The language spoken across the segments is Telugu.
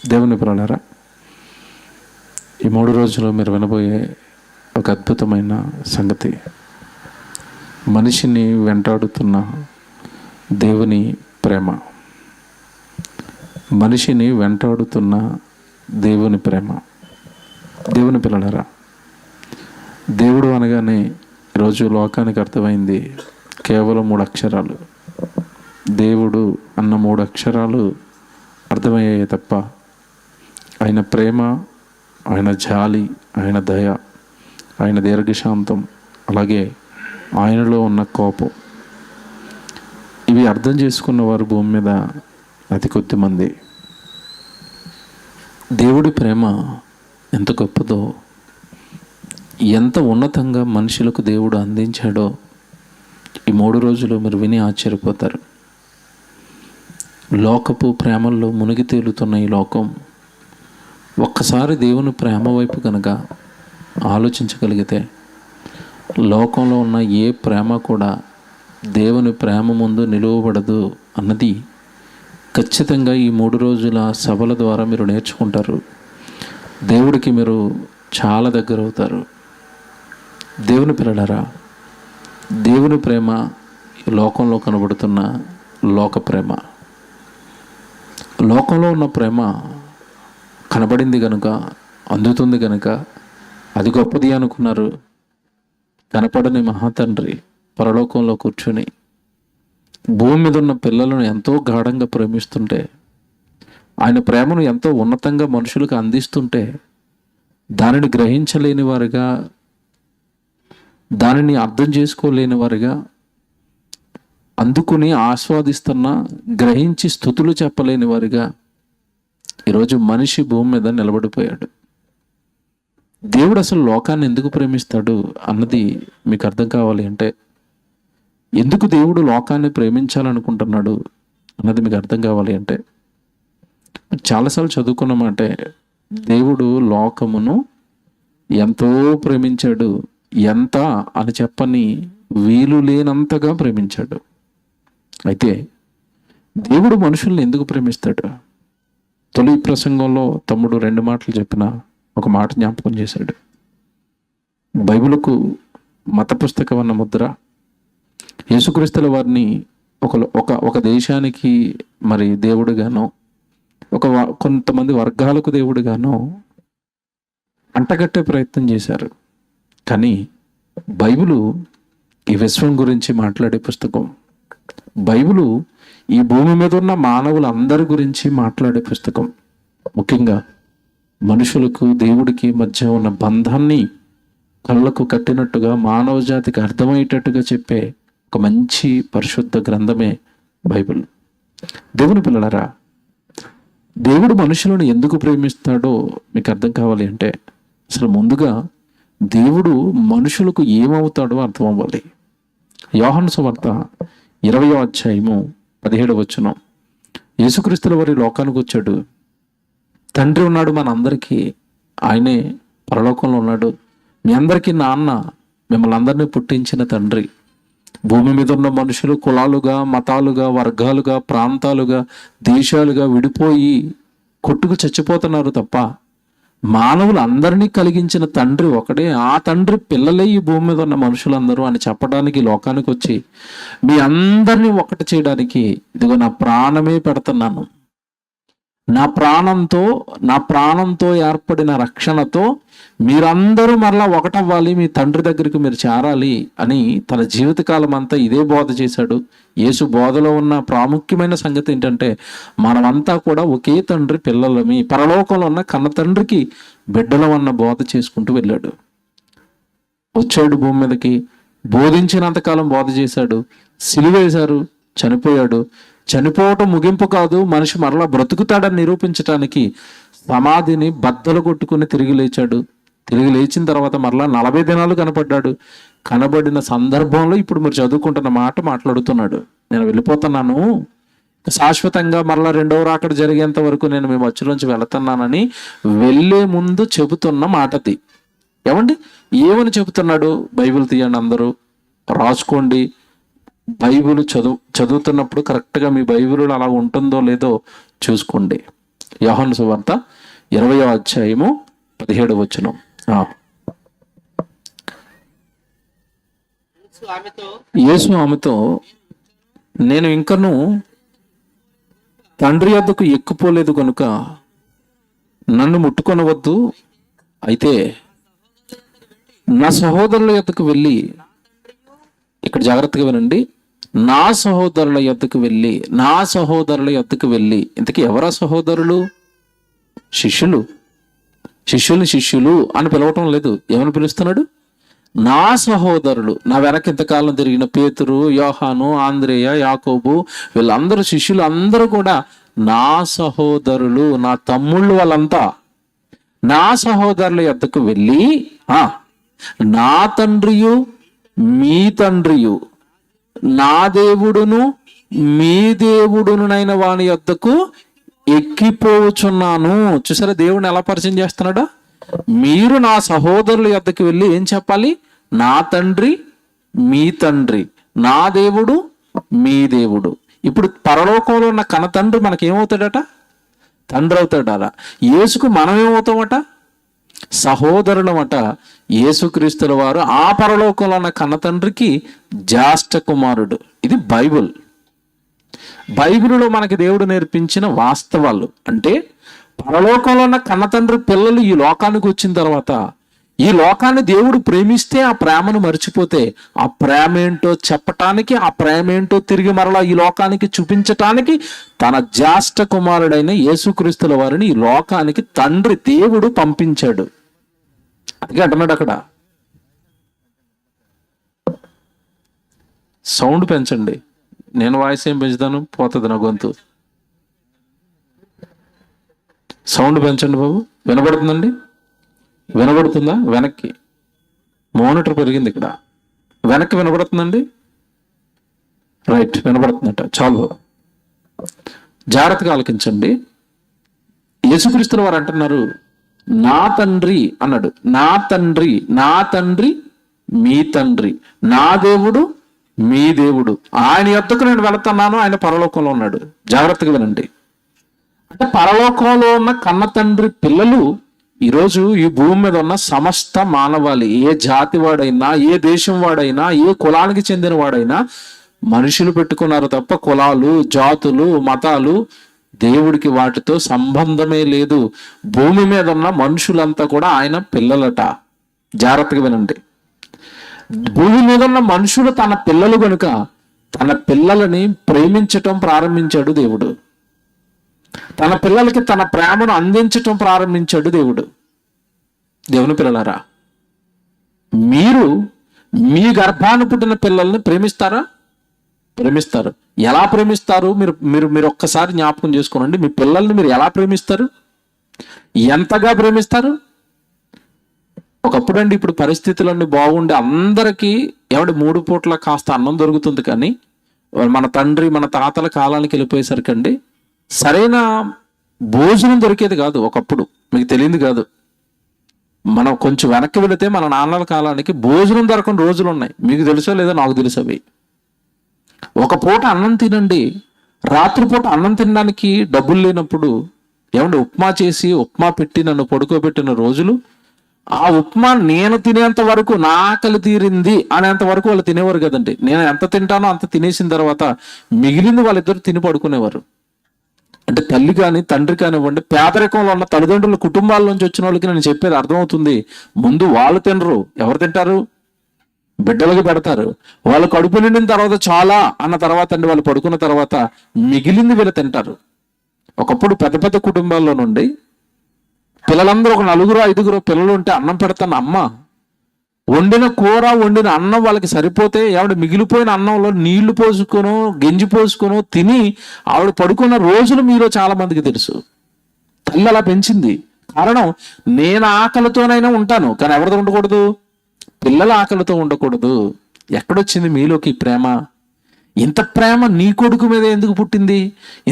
దేవుని పిల్లలారా, ఈ 3 రోజులు మీరు వినబోయే ఒక అద్భుతమైన సంగతి, మనిషిని వెంటాడుతున్న దేవుని ప్రేమ. మనిషిని వెంటాడుతున్న దేవుని ప్రేమ. దేవుని పిల్లలారా, దేవుడు అనగానే ఈరోజు లోకానికి అర్థమైంది కేవలం 3 అక్షరాలు. దేవుడు అన్న 3 అక్షరాలు అర్థమయ్యాయి తప్ప ఆయన ప్రేమ, ఆయన జాలి, ఆయన దయ, ఆయన దీర్ఘశాంతం, అలాగే ఆయనలో ఉన్న కోపం, ఇవి అర్థం చేసుకున్న వారు భూమి మీద అతి కొద్ది మంది. దేవుడి ప్రేమ ఎంత గొప్పదో, ఎంత ఉన్నతంగా మనుషులకు దేవుడు అందించాడో ఈ 3 రోజులు మీరు విని ఆశ్చర్యపోతారు. లోకపు ప్రేమల్లో మునిగి తేలుతున్న ఈ లోకం ఒక్కసారి దేవుని ప్రేమ వైపు కనుక ఆలోచించగలిగితే, లోకంలో ఉన్న ఏ ప్రేమ కూడా దేవుని ప్రేమ ముందు నిలువబడదు అన్నది ఖచ్చితంగా ఈ 3 రోజుల సభల ద్వారా మీరు నేర్చుకుంటారు. దేవుడికి మీరు చాలా దగ్గర అవుతారు. దేవుని పిల్లలారా, దేవుని ప్రేమ లోకంలో కనబడుతున్న లోక ప్రేమ. లోకంలో ఉన్న ప్రేమ కనబడింది కనుక, అందుతుంది కనుక అది గొప్పది అనుకున్నారు. కనపడని మహాతండ్రి పరలోకంలో కూర్చుని భూమి మీద ఉన్న పిల్లలను ఎంతో గాఢంగా ప్రేమిస్తుంటే, ఆయన ప్రేమను ఎంతో ఉన్నతంగా మనుషులకు అందిస్తుంటే, దానిని గ్రహించలేని వారుగా, దానిని అర్థం చేసుకోలేని వారుగా, అందుకుని ఆస్వాదిస్తున్న, గ్రహించి స్తుతులు చెప్పలేని వారిగా ఈరోజు మనిషి భూమి మీద నిలబడిపోయాడు. దేవుడు అసలు లోకాన్ని ఎందుకు ప్రేమిస్తాడు అన్నది మీకు అర్థం కావాలి అంటే, ఎందుకు దేవుడు లోకాన్ని ప్రేమించాలనుకుంటున్నాడు అన్నది మీకు అర్థం కావాలి అంటే, చాలాసార్లు చదువుకున్నామంటే, దేవుడు లోకమును ఎంతో ప్రేమించాడు, ఎంత అని చెప్పని వీలు లేనంతగా ప్రేమించాడు. అయితే దేవుడు మనుషుల్ని ఎందుకు ప్రేమిస్తాడు? తొలి ప్రసంగంలో తమ్ముడు 2 మాటలు చెప్పిన ఒక మాట జ్ఞాపకం చేశాడు. బైబిలుకు మత పుస్తకం అన్న ముద్ర, యేసుక్రీస్తుల వారిని ఒక దేశానికి మరి దేవుడుగానో, కొంతమంది వర్గాలకు దేవుడుగానో అంటగట్టే ప్రయత్నం చేశారు. కానీ బైబిలు ఈ విశ్వం గురించి మాట్లాడే పుస్తకం. బైబిలు ఈ భూమి మీద ఉన్న మానవులందరి గురించి మాట్లాడే పుస్తకం. ముఖ్యంగా మనుషులకు దేవుడికి మధ్య ఉన్న బంధాన్ని కళ్ళకు కట్టినట్టుగా, మానవ జాతికి అర్థమయ్యేటట్టుగా చెప్పే ఒక మంచి పరిశుద్ధ గ్రంథమే బైబిల్. దేవుని పిల్లలారా, దేవుడు మనుషులను ఎందుకు ప్రేమిస్తాడో మీకు అర్థం కావాలి అంటే, అసలు ముందుగా దేవుడు మనుషులకు ఏమవుతాడో అర్థం అవ్వాలి. యోహాను సువార్త 20వ అధ్యాయము 17వ వచనం, యేసుక్రీస్తుల వారి లోకానికి వచ్చాడు. తండ్రి ఉన్నాడు మనందరికీ, ఆయనే పరలోకంలో ఉన్నాడు. మీ అందరికీ నాన్న, మిమ్మల్ని అందరినీ పుట్టించిన తండ్రి. భూమి మీద ఉన్న మనుషులు కులాలుగా, మతాలుగా, వర్గాలుగా, ప్రాంతాలుగా, దేశాలుగా విడిపోయి కొట్టుకు చచ్చిపోతున్నారు తప్ప, మానవులు అందరినీ కలిగించిన తండ్రి ఒకడే. ఆ తండ్రి పిల్లలే ఈ భూమి మీద ఉన్న మనుషులందరూ అని చెప్పడానికి లోకానికి వచ్చి, మీ అందరినీ ఒకటి చేయడానికి ఇదిగో నా ప్రాణమే పెడుతున్నాను, నా ప్రాణంతో ఏర్పడిన రక్షణతో మీరందరూ మరలా ఒకటవ్వాలి, మీ తండ్రి దగ్గరికి మీరు చేరాలి అని తన జీవితకాలం అంతా ఇదే బోధ చేశాడు. యేసు బోధలో ఉన్న ప్రాముఖ్యమైన సంగతి ఏంటంటే, మనమంతా కూడా ఒకే తండ్రి పిల్లలమి, పరలోకంలో ఉన్న కన్న తండ్రికి బిడ్డలం అన్న బోధ చేసుకుంటూ వెళ్ళాడు. వచ్చాడు భూమి మీదకి, బోధించినంతకాలం బోధ చేశాడు, సిలువేశారు, చనిపోయాడు. చనిపోవటం ముగింపు కాదు, మనిషి మరలా బ్రతుకుతాడని నిరూపించడానికి సమాధిని బద్దలు కొట్టుకుని తిరిగి లేచాడు. తిరిగి లేచిన తర్వాత మరలా 40 దినాలు కనపడ్డాడు. కనబడిన సందర్భంలో ఇప్పుడు మీరు చదువుకుంటున్న మాట మాట్లాడుతున్నాడు. నేను వెళ్ళిపోతున్నాను, శాశ్వతంగా మరలా 2వ రాకడ జరిగేంత వరకు నేను మీ మధ్యలోంచి వెళుతున్నానని వెళ్ళే ముందు చెబుతున్న మాటది. ఏమండి, ఏమని చెబుతున్నాడు? బైబిల్ తీయండి, అందరూ రాసుకోండి. బైబిల్ చదువుతున్నప్పుడు కరెక్ట్గా మీ బైబిల్ అలా ఉంటుందో లేదో చూసుకోండి. యోహాను సువార్త 20వ అధ్యాయము 17వ వచనం. యేసు ఆమెతో, నేను ఇంకను తండ్రి వద్దకు ఎక్కిపోలేదు కనుక నన్ను ముట్టుకొనవద్దు. అయితే నా సహోదరుల యొద్దకు వెళ్ళి, ఇక్కడ జాగ్రత్తగా వినండి, నా సహోదరుల యొద్దకు వెళ్ళి, నా సహోదరుల యొద్దకు వెళ్ళి. ఇంతకీ ఎవరా సహోదరులు? శిష్యులు. శిష్యులు అని పిలవటం లేదు. ఏమని పిలుస్తున్నాడు? నా సహోదరులు. నా వెనక ఇంతకాలం తిరిగిన పేతురు, యోహాను, ఆంద్రేయ, యాకోబు, వీళ్ళందరూ శిష్యులు అందరూ కూడా నా సహోదరులు, నా తమ్ముళ్ళు. వాళ్ళంతా నా సహోదరుల యొద్దకు వెళ్ళి, నా తండ్రియు మీ తండ్రియు, నా దేవుడును మీ దేవుడునైన వాని యొద్దకు ఎక్కిపోవచ్చున్నాను. చూసారా దేవుడిని ఎలా పరిచయం చేస్తున్నాడా? మీరు నా సహోదరుల యొద్దకు వెళ్ళి ఏం చెప్పాలి? నా తండ్రి మీ తండ్రి, నా దేవుడు మీ దేవుడు. ఇప్పుడు పరలోకంలో ఉన్న కన తండ్రి మనకేమవుతాడట? తండ్రి అవుతాడట. యేసుకు మనం ఏమవుతామట? సహోదరులమట. యేసుక్రీస్తుల వారు ఆ పరలోకంలో ఉన్న కన్న తండ్రికి జ్యేష్ఠ కుమారుడు. ఇది బైబిల్. బైబిల్లో మనకి దేవుడు నేర్పించిన వాస్తవాలు. అంటే పరలోకంలో ఉన్న కన్న తండ్రి పిల్లలు ఈ లోకానికి వచ్చిన తర్వాత, ఈ లోకాన్ని దేవుడు ప్రేమిస్తే ఆ ప్రేమను మర్చిపోతే, ఆ ప్రేమ ఏంటో చెప్పటానికి, ఆ ప్రేమ ఏంటో తిరిగి మరలా ఈ లోకానికి చూపించటానికి తన జ్యేష్ఠ కుమారుడైన యేసుక్రీస్తుల వారిని ఈ లోకానికి తండ్రి దేవుడు పంపించాడు. అందుకే అంటున్నాడు అక్కడ, సౌండ్ పెంచండి. నేను వాయిస్ ఏం పెంచుతాను? పోతుంది నా గొంతు. సౌండ్ పెంచండి బాబు. వినబడుతుందండి? వినబడుతుందా? వెనక్కి మానిటర్ పెరిగింది ఇక్కడ. వెనక్కి వినబడుతుందండి? రైట్, వినబడుతుందట. చాలు, జాగ్రత్తగా ఆలకించండి. యేసుక్రీస్తుల వారు అంటున్నారు, నా తండ్రి అన్నాడు. నా తండ్రి, నా తండ్రి మీ తండ్రి, నా దేవుడు మీ దేవుడు. ఆయన యొద్దకు నేను వెళుతున్నాను. ఆయన పరలోకంలో ఉన్నాడు. జాగ్రత్తగా వినండి. అంటే పరలోకంలో ఉన్న కన్న తండ్రి పిల్లలు ఈరోజు ఈ భూమి మీద ఉన్న సమస్త మానవాళి, ఏ జాతి వాడైనా, ఏ దేశం వాడైనా, ఏ కులానికి చెందిన వాడైనా మనుషులు పెట్టుకున్నారు తప్ప కులాలు, జాతులు, మతాలు దేవుడికి వాటితో సంబంధమే లేదు. భూమి మీద ఉన్న మనుషులంతా కూడా ఆయన పిల్లలట. జాగ్రత్తగా వినండి. భూమి మీద ఉన్న మనుషులు తన పిల్లలు కనుక తన పిల్లలని ప్రేమించటం ప్రారంభించాడు దేవుడు. తన పిల్లలకి తన ప్రేమను అందించటం ప్రారంభించాడు దేవుడు. దేవుని పిల్లలారా, మీరు మీ గర్భాన్ని పుట్టిన పిల్లల్ని ప్రేమిస్తారా? ప్రేమిస్తారు. ఎలా ప్రేమిస్తారు? మీరు మీరు మీరు ఒక్కసారి జ్ఞాపకం చేసుకోనండి. మీ పిల్లల్ని మీరు ఎలా ప్రేమిస్తారు? ఎంతగా ప్రేమిస్తారు? ఒకప్పుడు అండి, ఇప్పుడు పరిస్థితులన్నీ బాగుండి అందరికీ 3 పూట్ల కాస్త అన్నం దొరుకుతుంది. కానీ మన తండ్రి మన తాతల కాలానికి వెళ్ళిపోయేసరికి అండి సరైన భోజనం దొరికేది కాదు. ఒకప్పుడు మీకు తెలియదు కాదు. మనం కొంచెం వెనక్కి వెళితే మన నాన్నల కాలానికి భోజనం దొరకని రోజులు ఉన్నాయి. మీకు తెలుసో లేదో నాకు తెలుసు. అవి ఒక పూట అన్నం తినండి, రాత్రిపూట అన్నం తినడానికి డబ్బులు లేనప్పుడు ఉప్మా చేసి ఉప్మా పెట్టి నన్ను పడుకోబెట్టిన రోజులు. ఆ ఉప్మా నేను తినేంత వరకు, నా ఆకలి తీరింది అనేంత వరకు వాళ్ళు తినేవారు కదండి. నేను ఎంత తింటానో అంత తినేసిన తర్వాత మిగిలింది వాళ్ళిద్దరు తిని పడుకునేవారు. అంటే తల్లి కానీ తండ్రి కానివ్వండి, పేదరికంలో ఉన్న తల్లిదండ్రుల కుటుంబాల నుంచి వచ్చిన వాళ్ళకి నేను చెప్పేది అర్థమవుతుంది. ముందు వాళ్ళు తినరు. ఎవరు తింటారు? బిడ్డలకు పెడతారు. వాళ్ళు కడుపు నిండిన తర్వాత చాలా అన్న తర్వాత అండి వాళ్ళు పడుకున్న తర్వాత మిగిలింది వీళ్ళు తింటారు. ఒకప్పుడు పెద్ద పెద్ద కుటుంబాల్లో నుండి పిల్లలందరూ ఒక 4-5 పిల్లలు ఉంటే అన్నం పెడతాను అమ్మ, వండిన కూర వండిన అన్నం వాళ్ళకి సరిపోతే మిగిలిపోయిన అన్నంలో నీళ్లు పోసుకొనో గంజి పోసుకొనో తిని ఆవిడ పడుకున్న రోజులు మీలో చాలా మందికి తెలుసు. తల్లి అలా పెంచింది. కారణం, నేను ఆకలితోనైనా ఉంటాను కానీ ఎవరితో ఉండకూడదు? పిల్లల ఆకలితో ఉండకూడదు. ఎక్కడొచ్చింది మీలోకి ప్రేమ? ఇంత ప్రేమ నీ కొడుకు మీద ఎందుకు పుట్టింది?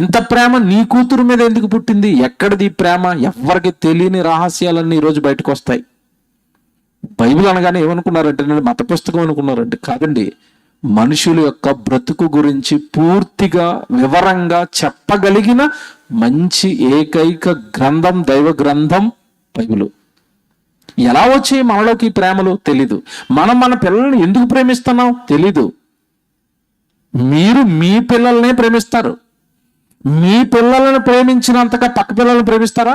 ఇంత ప్రేమ నీ కూతురు మీద ఎందుకు పుట్టింది? ఎక్కడిది ప్రేమ? ఎవరికి తెలియని రహస్యాలన్నీ ఈరోజు బయటకు వస్తాయి. బైబిల్ అనగానే ఏమనుకున్నారంటే నేను మత పుస్తకం అనుకున్నారంటే కాదండి. మనుషుల యొక్క బ్రతుకు గురించి పూర్తిగా వివరంగా చెప్పగలిగిన మంచి ఏకైక గ్రంథం, దైవ గ్రంథం బైబిలు. ఎలా వచ్చాయి మనలోకి ప్రేమలు తెలీదు. మనం మన పిల్లల్ని ఎందుకు ప్రేమిస్తున్నాం తెలీదు. మీరు మీ పిల్లల్నే ప్రేమిస్తారు. మీ పిల్లలను ప్రేమించినంతగా పక్క పిల్లల్ని ప్రేమిస్తారా?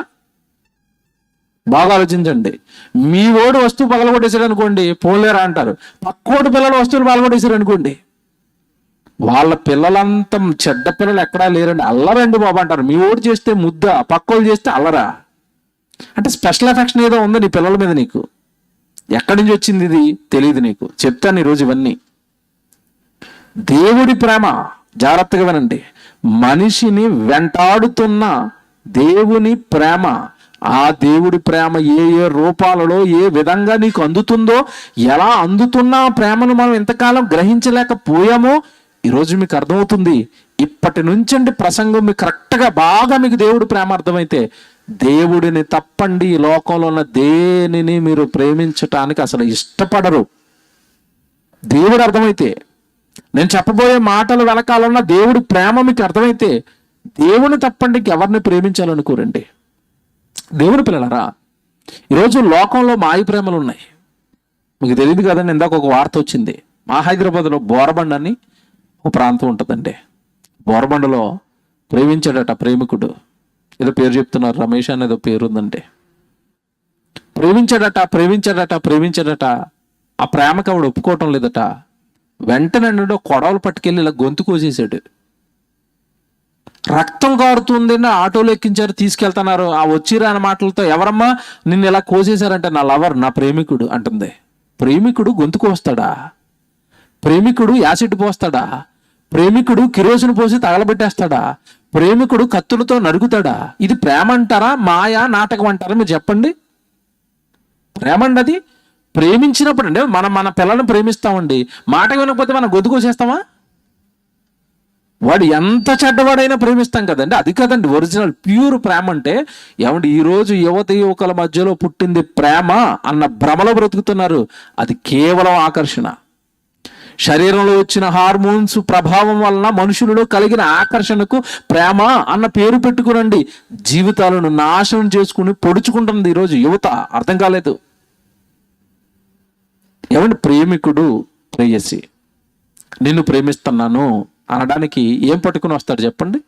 బాగా ఆలోచించండి. మీ ఓడు వస్తువు పగలగొట్టేశాడు అనుకోండి, పోలేరా అంటారు. పక్కోటి పిల్లలు వస్తువులు పగలగొట్టేశారు అనుకోండి, వాళ్ళ పిల్లలంతా చెడ్డ పిల్లలు ఎక్కడా లేరండి, అల్లరండి బాబు అంటారు. మీ ఓడు చేస్తే ముద్ద, పక్కోళ్ళు చేస్తే అల్లరా. అంటే స్పెషల్ ఎఫెక్షన్ ఏదో ఉంది నీ పిల్లల మీద. నీకు ఎక్కడి నుంచి వచ్చింది ఇది తెలియదు. నీకు చెప్తాను ఈరోజు ఇవన్నీ. దేవుడి ప్రేమ, జాగ్రత్తగా వినండి, మనిషిని వెంటాడుతున్న దేవుని ప్రేమ. ఆ దేవుడి ప్రేమ ఏ ఏ రూపాలలో ఏ విధంగా నీకు అందుతుందో, ఎలా అందుతున్న ప్రేమను మనం ఎంతకాలం గ్రహించలేకపోయామో ఈరోజు మీకు అర్థమవుతుంది. ఇప్పటి నుంచండి ప్రసంగం మీకు కరెక్ట్గా బాగా మీకు దేవుడి ప్రేమ అర్థమైతే, దేవుడిని తప్పండి ఈ లోకంలో ఉన్న దేనిని మీరు ప్రేమించటానికి అసలు ఇష్టపడరు. దేవుడు అర్థమైతే, నేను చెప్పబోయే మాటలు వెనకాలన్న దేవుడి ప్రేమ మీకు అర్థమైతే, దేవుని తప్పండి ఎవరిని ప్రేమించాలనుకోరండి. దేవుని పిల్లలరా, ఈరోజు లోకంలో మాయ ప్రేమలు ఉన్నాయి. మీకు తెలియదు కదండి, ఇందాక ఒక వార్త వచ్చింది. మా హైదరాబాద్లో బోరబండ అని ఒక ప్రాంతం ఉంటుందండి. బోరబండలో ప్రేమించాడట ప్రేమికుడు. ఏదో పేరు చెప్తున్నారు, రమేష్ అనేదో పేరు ఉందండి. ప్రేమించాడట. ఆ ప్రేమకు ఆవిడ ఒప్పుకోవటం లేదట. వెంటనే కొడవలు పట్టుకెళ్ళి ఇలా గొంతు కోసేసాడు. రక్తం కారుతుంది. ఆటోలో ఎక్కించారు, తీసుకెళ్తున్నారు. ఆ వచ్చిరా అనే మాటలతో, ఎవరమ్మా నిన్ను ఇలా కోసేశారంటే, నా లవర్, నా ప్రేమికుడు అంటుంది. ప్రేమికుడు గొంతు కోస్తాడా? ప్రేమికుడు యాసిడ్ పోస్తాడా? ప్రేమికుడు కిరోసిన్ పోసి తగలబెట్టేస్తాడా? ప్రేమికుడు కత్తులతో నరుగుతాడా? ఇది ప్రేమ అంటారా, మాయా, నాటకం అంటారా? మీరు చెప్పండి. ప్రేమ అండి అది. ప్రేమించినప్పుడు అండి మన పిల్లల్ని ప్రేమిస్తామండి, మాట వినకపోతే మనం గొంతు కోసేస్తామా? వాడు ఎంత చెడ్డవాడైనా ప్రేమిస్తాం కదండి. అది కదండి ఒరిజినల్ ప్యూర్ ప్రేమ అంటే. ఏమంటే ఈరోజు యువకుల మధ్యలో పుట్టింది ప్రేమ అన్న భ్రమలో బ్రతుకుతున్నారు. అది కేవలం ఆకర్షణ. శరీరంలో వచ్చిన హార్మోన్స్ ప్రభావం వలన మనుషులలో కలిగిన ఆకర్షణకు ప్రేమ అన్న పేరు పెట్టుకునండి జీవితాలను నాశనం చేసుకుని పొడుచుకుంటుంది ఈరోజు యువత. అర్థం కాలేదు. ఏమంటే ప్రేమికుడు ప్రేయసి నిన్ను ప్రేమిస్తున్నాను అనడానికి ఏం పట్టుకుని వస్తాడు చెప్పండి?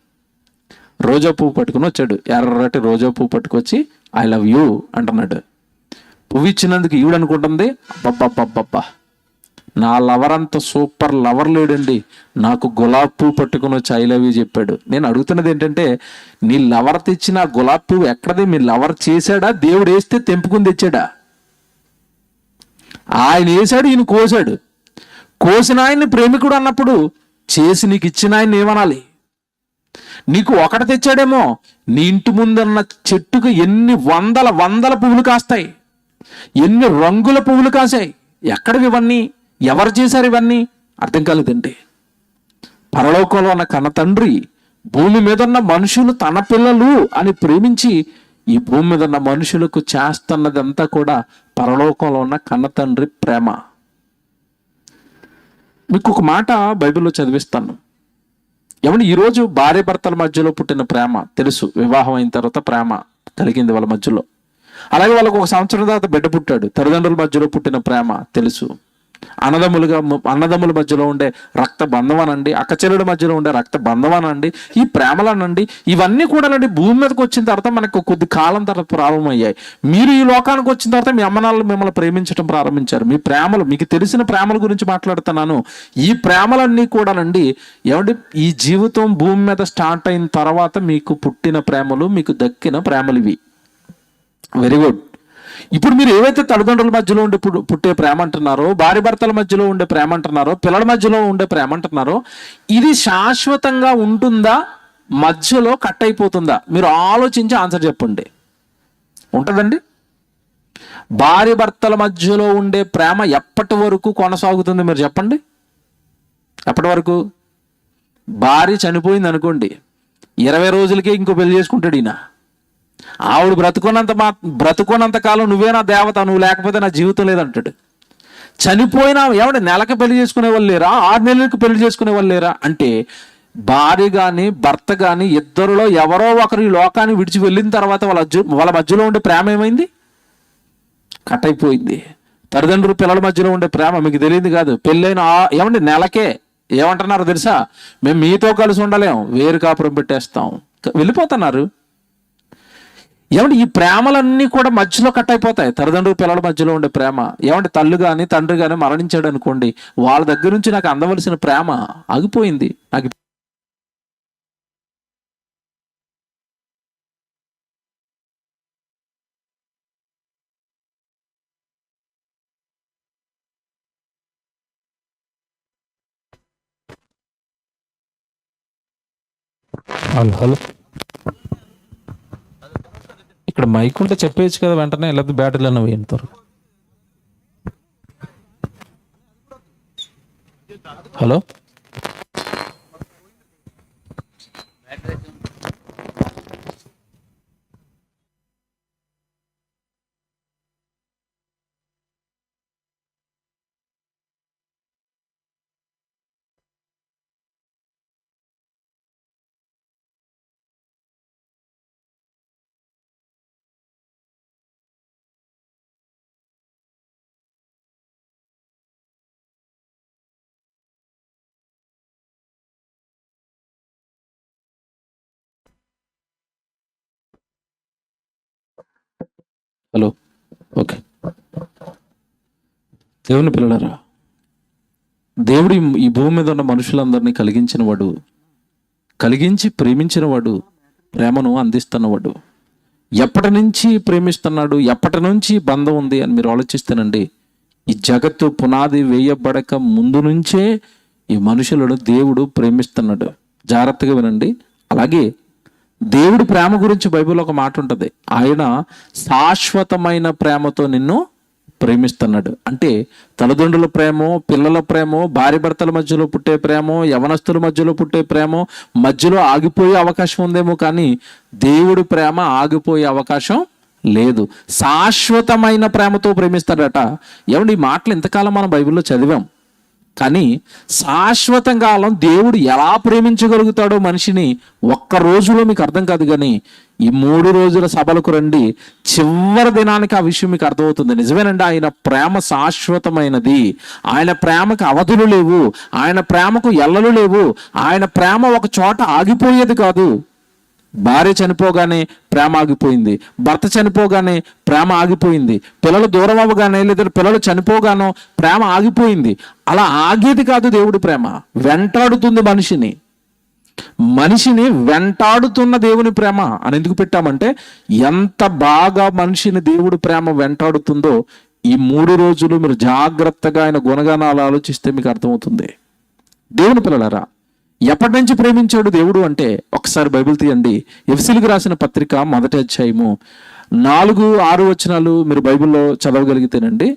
రోజా పువ్వు పట్టుకుని వచ్చాడు. ఎర్రటి రోజా పువ్వు పట్టుకొచ్చి ఐ లవ్ యూ అంటున్నాడు. పువ్వు ఇచ్చినందుకు ఈవిడ అనుకుంటుంది, అబ్బబ్బబ్బబ్బబ్బా, నా లవర్ అంత సూపర్ లవర్ లేడండి, నాకు గులాబ్ పువ్వు పట్టుకుని వచ్చి ఐ లవ్ యూ చెప్పాడు. నేను అడుగుతున్నది ఏంటంటే, నీ లవర్ తెచ్చిన గులాబ్ పువ్వు ఎక్కడది? మీ లవర్ చేశాడా? దేవుడు వేస్తే తెంపుకుని తెచ్చాడా? ఆయన వేశాడు, ఈయన కోసాడు. కోసిన ఆయన్ని ప్రేమికుడు అన్నప్పుడు చేసి నీకు ఇచ్చిన ఆయన ఏమనాలి? నీకు ఒకటి తెచ్చాడేమో, నీ ఇంటి ముందున్న చెట్టుకు ఎన్ని వందల పువ్వులు కాస్తాయి, ఎన్ని రంగుల పువ్వులు కాసాయి. ఎక్కడివి ఇవన్నీ? ఎవరు చేశారు ఇవన్నీ? అర్థం కాలేదండి. పరలోకంలో ఉన్న కన్న తండ్రి భూమి మీద ఉన్న మనుషులు తన పిల్లలు అని ప్రేమించి ఈ భూమి మీద ఉన్న మనుషులకు చేస్తున్నదంతా కూడా పరలోకంలో ఉన్న కన్న తండ్రి ప్రేమ. మీకు ఒక మాట బైబిల్లో చదివిస్తాను. ఏమన్నా ఈరోజు భార్య భర్తల మధ్యలో పుట్టిన ప్రేమ తెలుసు, వివాహం అయిన తర్వాత ప్రేమ కలిగింది వాళ్ళ మధ్యలో. అలాగే వాళ్ళకు ఒక సంవత్సరం తర్వాత బిడ్డ పుట్టాడు, తల్లిదండ్రుల మధ్యలో పుట్టిన ప్రేమ తెలుసు. అన్నదమ్ముల మధ్యలో ఉండే రక్త బంధం అనండి, అక్కచెల్లెల మధ్యలో ఉండే రక్త బంధం అనండి, ఈ ప్రేమలనండి, ఇవన్నీ కూడా భూమి మీదకి వచ్చిన తర్వాత మనకు కొద్ది కాలం తర్వాత ప్రారంభమయ్యాయి. మీరు ఈ లోకానికి వచ్చిన తర్వాత మీ అమ్మనాళ్ళు మిమ్మల్ని ప్రేమించడం ప్రారంభించారు. మీ ప్రేమలు, మీకు తెలిసిన ప్రేమల గురించి మాట్లాడుతున్నాను. ఈ ప్రేమలన్నీ కూడానండి ఏమంటే ఈ జీవితం భూమి మీద స్టార్ట్ అయిన తర్వాత మీకు పుట్టిన ప్రేమలు, మీకు దక్కిన ప్రేమలు ఇవి. Very good. ఇప్పుడు మీరు ఏవైతే తల్లిదండ్రుల మధ్యలో ఉండే పుట్టే ప్రేమ అంటున్నారో, భార్య భర్తల మధ్యలో ఉండే ప్రేమ అంటున్నారో, పిల్లల మధ్యలో ఉండే ప్రేమ అంటున్నారో, ఇది శాశ్వతంగా ఉంటుందా, మధ్యలో కట్ అయిపోతుందా? మీరు ఆలోచించి ఆన్సర్ చెప్పండి. ఉంటుందండి. భార్య భర్తల మధ్యలో ఉండే ప్రేమ ఎప్పటి వరకు కొనసాగుతుంది మీరు చెప్పండి? ఎప్పటి వరకు? భార్య చనిపోయింది అనుకోండి, 20 రోజులకే ఇంకో పెళ్లి చేసుకుంటాడు ఈయన. ఆవిడ బ్రతుకున్నంత కాలం నువ్వే నా దేవత, నువ్వు లేకపోతే నా జీవితం లేదంటాడు. చనిపోయినా ఏమంటే నెలకి పెళ్లి చేసుకునే వాళ్ళు లేరా? 6 నెలలకు పెళ్లి చేసుకునే వాళ్ళు లేరా? అంటే భార్య కానీ భర్త కానీ ఇద్దరిలో ఎవరో ఒకరు ఈ లోకాన్ని విడిచి వెళ్ళిన తర్వాత వాళ్ళ మధ్యలో ఉండే ప్రేమ ఏమైంది? కట్ అయిపోయింది. తల్లిదండ్రులు పిల్లల మధ్యలో ఉండే ప్రేమ మీకు తెలియదు కాదు. పెళ్ళైన ఏమండి నెలకే ఏమంటున్నారో తెలుసా? మేము మీతో కలిసి ఉండలేం, వేరు కాపురం పెట్టేస్తాం, వెళ్ళిపోతున్నారు. ఏమంటే ఈ ప్రేమలన్నీ కూడా మధ్యలో కట్ అయిపోతాయి. తల్లిదండ్రులు పిల్లల మధ్యలో ఉండే ప్రేమ. ఏమంటే తల్లి కానీ తండ్రి కానీ మరణించాడు అనుకోండి, వాళ్ళ దగ్గర నుంచి నాకు అందవలసిన ప్రేమ ఆగిపోయింది. నాకు హలో, ఇక్కడ మైక్ ఉంటే చెప్పేయచ్చు కదా వెంటనే, లేకపోతే బ్యాటరీలు అన్న వేయంటారు. Hello, hello, okay. దేవుని పిల్లలారా, దేవుడు ఈ భూమి మీద ఉన్న మనుషులందరినీ కలిగించినవాడు, కలిగించి ప్రేమించినవాడు, ప్రేమను అందిస్తున్నవాడు. ఎప్పటి నుంచి ప్రేమిస్తున్నాడు, ఎప్పటి నుంచి బంధం ఉంది అని మీరు ఆలోచిస్తేనండి, ఈ జగత్తు పునాది వేయబడక ముందు నుంచే ఈ మనుషులను దేవుడు ప్రేమిస్తున్నాడు. జాగ్రత్తగా వినండి. అలాగే దేవుడి ప్రేమ గురించి బైబిల్లో ఒక మాట ఉంటుంది, ఆయన శాశ్వతమైన ప్రేమతో నిన్ను ప్రేమిస్తున్నాడు. అంటే తల్లిదండ్రుల ప్రేమో, పిల్లల ప్రేమో, భార్య భర్తల మధ్యలో పుట్టే ప్రేమో, యవనస్తుల మధ్యలో పుట్టే ప్రేమో మధ్యలో ఆగిపోయే అవకాశం ఉందేమో, కానీ దేవుడి ప్రేమ ఆగిపోయే అవకాశం లేదు. శాశ్వతమైన ప్రేమతో ప్రేమిస్తాడట. ఏమండి, ఈ మాటలు ఇంతకాలం మనం బైబిల్లో చదివాం, కానీ శాశ్వతంగా దేవుడు ఎలా ప్రేమించగలుగుతాడో మనిషిని ఒక్క రోజులో మీకు అర్థం కాదు. కానీ ఈ 3 రోజుల సభలకు రండి, చివరి దినానికి ఆ విషయం మీకు అర్థమవుతుంది. నిజమేనండి, ఆయన ప్రేమ శాశ్వతమైనది. ఆయన ప్రేమకు అవధులు లేవు, ఆయన ప్రేమకు ఎల్లలు లేవు. ఆయన ప్రేమ ఒక చోట ఆగిపోయేది కాదు. భార్య చనిపోగానే ప్రేమ ఆగిపోయింది, భర్త చనిపోగానే ప్రేమ ఆగిపోయింది, పిల్లలు దూరం అవ్వగానే లేదా పిల్లలు చనిపోగానో ప్రేమ ఆగిపోయింది. అలా ఆగేది కాదు దేవుడి ప్రేమ. వెంటాడుతుంది మనిషిని వెంటాడుతున్న దేవుని ప్రేమ అని ఎందుకు పెట్టామంటే, ఎంత బాగా మనిషిని దేవుడి ప్రేమ వెంటాడుతుందో ఈ 3 రోజులు మీరు జాగ్రత్తగా ఆయన గుణగణాలు ఆలోచిస్తే మీకు అర్థమవుతుంది. దేవుని పిల్లలారా, ఎప్పటి నుంచి ప్రేమించాడు దేవుడు అంటే, ఒకసారి బైబిల్ తీయండి. ఎఫెసీయులకు రాసిన పత్రిక 1వ అధ్యాయము 4-6 వచనాలు మీరు బైబిల్లో చదవగలిగితేనండి.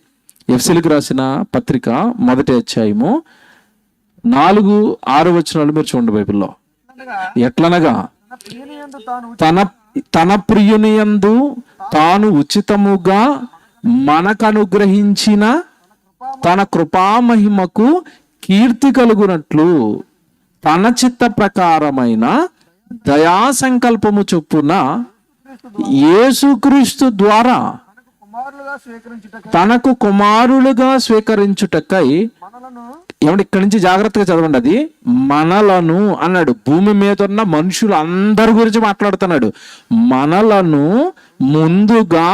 ఎఫెసీయులకు రాసిన పత్రిక 1వ అధ్యాయము 4-6 వచనాలు మీరు చూడండి బైబిల్లో. ఎట్లనగా తన ప్రియుని యందు తాను ఉచితముగా మనకనుగ్రహించిన తన కృపామహిమకు కీర్తి కలుగునట్లు తన చిత్త ప్రకారమైన దయా సంకల్పము చొప్పున యేసుక్రీస్తు ద్వారా తనకు కుమారులుగా స్వీకరించుటకై, ఏమంటే ఇక్కడి నుంచి జాగ్రత్తగా చదవండి, అది మనలను అన్నాడు. భూమి మీద ఉన్న మనుషులు అందరి గురించి మాట్లాడుతున్నాడు. మనలను ముందుగా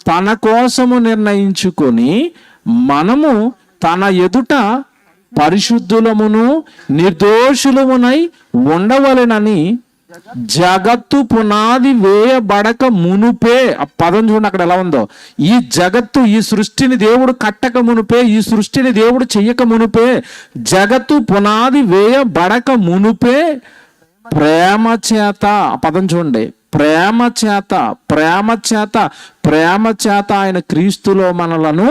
తన కోసము నిర్ణయించుకొని మనము తన ఎదుట పరిశుద్ధులమును నిర్దోషులమునై ఉండవలెనని జగత్తు పునాది వేయబడక మునుపే, ఆ పదం చూడండి అక్కడ ఎలా ఉందో, ఈ జగత్తు, ఈ సృష్టిని దేవుడు కట్టక మునుపే, ఈ సృష్టిని దేవుడు చెయ్యక మునుపే, జగత్తు పునాది వేయబడక మునుపే ప్రేమ చేత, ఆ పదం చూడండి, ప్రేమ చేత ఆయన క్రీస్తులో మనలను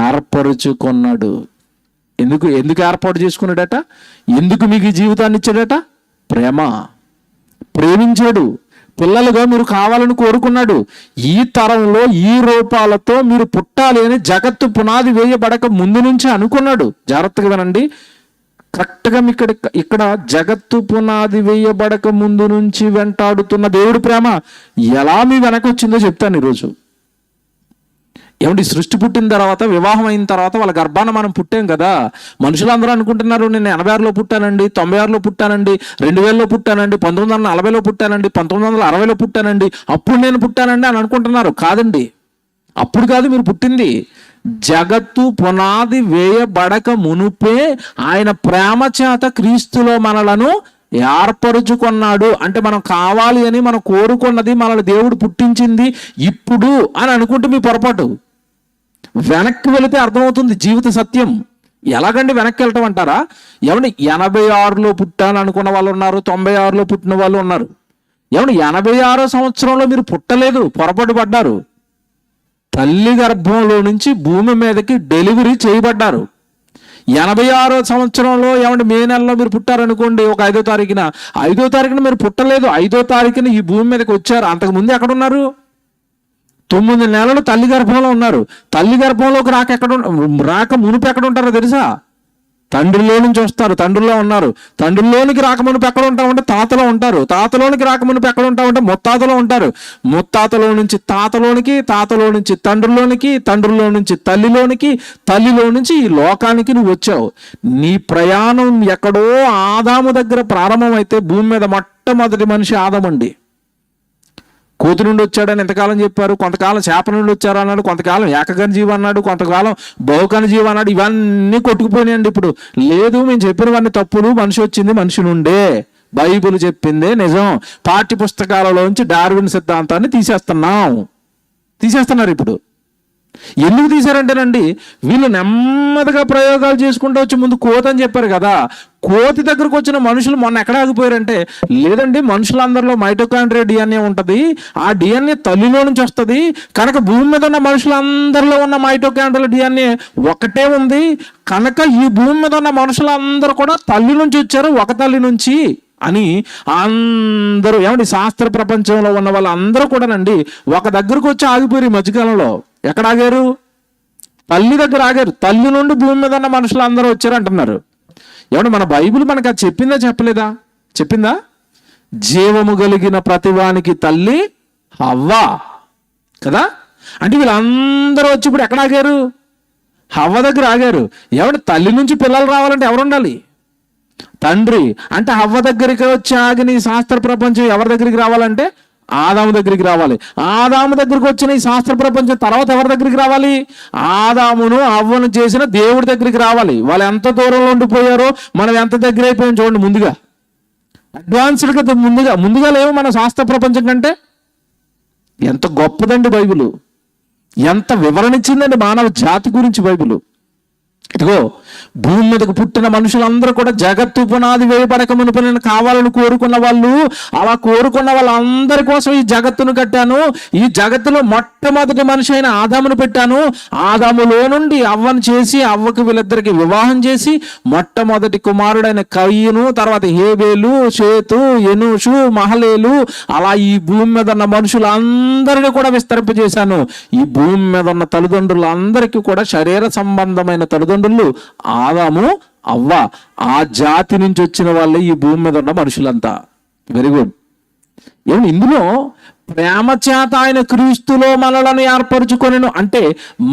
ఏర్పరుచుకున్నాడు. ఎందుకు ఏర్పాటు చేసుకున్నాడట? ఎందుకు మీకు ఈ జీవితాన్ని ఇచ్చాడట? ప్రేమించాడు. పిల్లలుగా మీరు కావాలని కోరుకున్నాడు. ఈ తరంలో ఈ రూపాలతో మీరు పుట్టాలి అని జగత్తు పునాది వేయబడక ముందు నుంచే అనుకున్నాడు. జాగ్రత్తగా వినండి. కరెక్ట్గా ఇక్కడ జగత్తు పునాది వేయబడక ముందు నుంచి వెంటాడుతున్న దేవుడి ప్రేమ ఎలా మీ వెనక వచ్చిందో చెప్తాను ఈరోజు. ఏమంటే సృష్టి పుట్టిన తర్వాత, వివాహం అయిన తర్వాత వాళ్ళ గర్భాన మనం పుట్టాం కదా. మనుషులందరూ అనుకుంటున్నారు నేను 86లో పుట్టానండి, 96లో పుట్టానండి, 2000లో పుట్టానండి, 1940లో పుట్టానండి, 1960లో పుట్టానండి, అప్పుడు నేను పుట్టానండి అని అనుకుంటున్నారు. కాదండి, అప్పుడు కాదు మీరు పుట్టింది. జగత్తు పునాది వేయబడక మునుపే ఆయన ప్రేమ చేత క్రీస్తులో మనలను ఏర్పరుచుకున్నాడు. అంటే మనం కావాలి అని మనం కోరుకున్నది మనల్ని దేవుడు పుట్టించింది ఇప్పుడు అని అనుకుంటే మీ పొరపాటు. వెనక్కి వెళితే అర్థమవుతుంది జీవిత సత్యం. ఎలాగండి వెనక్కి వెళ్ళటం అంటారా? ఏమంటే 86లో పుట్టాను అనుకున్న వాళ్ళు ఉన్నారు, 96లో పుట్టిన వాళ్ళు ఉన్నారు. ఏమంటే 86వ సంవత్సరంలో మీరు పుట్టలేదు, పొరపాటు పడ్డారు. తల్లి గర్భంలో నుంచి భూమి మీదకి డెలివరీ చేయబడ్డారు. 86వ సంవత్సరంలో ఏమంటే మే నెలలో మీరు పుట్టారనుకోండి, ఒక 5వ తారీఖున, 5వ తారీఖున మీరు పుట్టలేదు, 5వ తారీఖున ఈ భూమి మీదకి వచ్చారు. అంతకుముందు ఎక్కడ ఉన్నారు? 9 నెలలు తల్లి గర్భంలో ఉన్నారు. తల్లి గర్భంలోకి రాక మునుపు ఎక్కడ ఉంటారో తెలుసా? తండ్రిలో నుంచి వస్తారు, తండ్రిలో ఉన్నారు. తండ్రిలోనికి రాకమునుపు ఎక్కడ ఉంటామంటే తాతలో ఉంటారు. తాతలోనికి రాకమునుపు ఎక్కడ ఉంటామంటే ముత్తాతలో ఉంటారు. ముత్తాతలో నుంచి తాతలోనికి, తాతలో నుంచి తండ్రిలోనికి, తండ్రిలో నుంచి తల్లిలోనికి, తల్లిలో నుంచి ఈ లోకానికి నువ్వు వచ్చావు. నీ ప్రయాణం ఎక్కడో ఆదాము దగ్గర ప్రారంభమైతే భూమి మీద మొట్టమొదటి మనిషి ఆదామండి. కోతి నుండి వచ్చాడని ఎంతకాలం చెప్పారు, కొంతకాలం చేప నుండి వచ్చారు అన్నాడు, కొంతకాలం ఏకగణ జీవి అన్నాడు, కొంతకాలం బహుకణ జీవి అన్నాడు. ఇవన్నీ కొట్టుకుపోయినాయండి. ఇప్పుడు లేదు, మేము చెప్పినవన్నీ తప్పులు, మనిషి వచ్చింది మనిషి నుండే, బైబిల్ చెప్పిందే నిజం. పాఠ్య పుస్తకాలలోంచి డార్విన్ సిద్ధాంతాన్ని తీసేస్తున్నారు ఇప్పుడు. ఎందుకు తీశారంటేనండి, వీళ్ళు నెమ్మదిగా ప్రయోగాలు చేసుకుంటూ వచ్చి ముందు కోతి అని చెప్పారు కదా. కోతి దగ్గరకు వచ్చిన మనుషులు మొన్న ఎక్కడ ఆగిపోయారంటే, లేదండి మనుషులందరిలో మైటోకాండ్రియా డిఎన్ఏ ఉంటుంది, ఆ డిఎన్ఏ తల్లిలో నుంచి వస్తుంది కనుక భూమి మీద ఉన్న మనుషులందరిలో ఉన్న మైటోకాండ్రియా డిఎన్ఏ ఒకటే ఉంది కనుక ఈ భూమి మీద ఉన్న మనుషులందరూ కూడా తల్లి నుంచి వచ్చారు, ఒక తల్లి నుంచి అని అందరూ ఏమండి శాస్త్ర ప్రపంచంలో ఉన్న వాళ్ళందరూ కూడానండి ఒక దగ్గరకు వచ్చి ఆగిపోయారు. ఈ మధ్యకాలంలో ఎక్కడ ఆగారు? తల్లి దగ్గర ఆగారు. తల్లి నుండి భూమి మీద ఉన్న మనుషులు అందరూ వచ్చారు అంటున్నారు. ఏమంటే మన బైబిల్ మనకు అది చెప్పిందా చెప్పలేదా? చెప్పిందా? జీవము కలిగిన ప్రతివానికి తల్లి హవ్వ కదా. అంటే వీళ్ళందరూ వచ్చి ఇప్పుడు ఎక్కడ ఆగారు? హవ్వ దగ్గర ఆగారు. ఏమంటే తల్లి నుంచి పిల్లలు రావాలంటే ఎవరు ఉండాలి? తండ్రి. అంటే హవ్వ దగ్గరికి వచ్చి ఆగిన ఈ శాస్త్ర ప్రపంచం ఎవరి దగ్గరికి రావాలంటే ఆదాము దగ్గరికి రావాలి. ఆదాము దగ్గరికి వచ్చిన ఈ శాస్త్ర ప్రపంచం తర్వాత ఎవరి దగ్గరికి రావాలి? ఆదామును హవ్వను చేసిన దేవుడి దగ్గరికి రావాలి. వాళ్ళు ఎంత దూరంలో ఉండిపోయారో మనం ఎంత దగ్గర అయిపోయాం చూడండి. ముందుగా అడ్వాన్స్డ్గా ముందుగా లేవు మన శాస్త్ర ప్రపంచం కంటే. ఎంత గొప్పదండి బైబిల్, ఎంత వివరణ ఇచ్చిందండి మానవ జాతి గురించి బైబిల్. ఇదిగో భూమి మీదకు పుట్టిన మనుషులందరూ కూడా జగత్తు పునాది వేయబడక మునుపు నేను కావాలని కోరుకున్న వాళ్ళు, అలా కోరుకున్న వాళ్ళందరి కోసం ఈ జగత్తును కట్టాను. ఈ జగత్తులో మొట్టమొదటి మనిషి అయిన ఆదామును పెట్టాను. ఆదాములో నుండి అవ్వను చేసి అవ్వకు వీళ్ళిద్దరికి వివాహం చేసి మొట్టమొదటి కుమారుడైన కయ్యను, తర్వాత హేబేలు, షేతు, ఎనూషు, మహలేలు, అలా ఈ భూమి మీద ఉన్న మనుషులందరినీ కూడా విస్తరింపజేశాను. ఈ భూమి మీద ఉన్న తల్లిదండ్రులందరికీ కూడా శరీర సంబంధమైన తల్లిదండ్రులు ఆదాము, అవ్వ. ఆ జాతి నుంచి వచ్చిన వాళ్ళే ఈ భూమి మీద ఉన్న మనుషులంతా. Very good. ఏమన్నా ఇందులో ప్రేమ చేత ఆయన క్రీస్తులో మనలను ఏర్పరచుకొనెను అంటే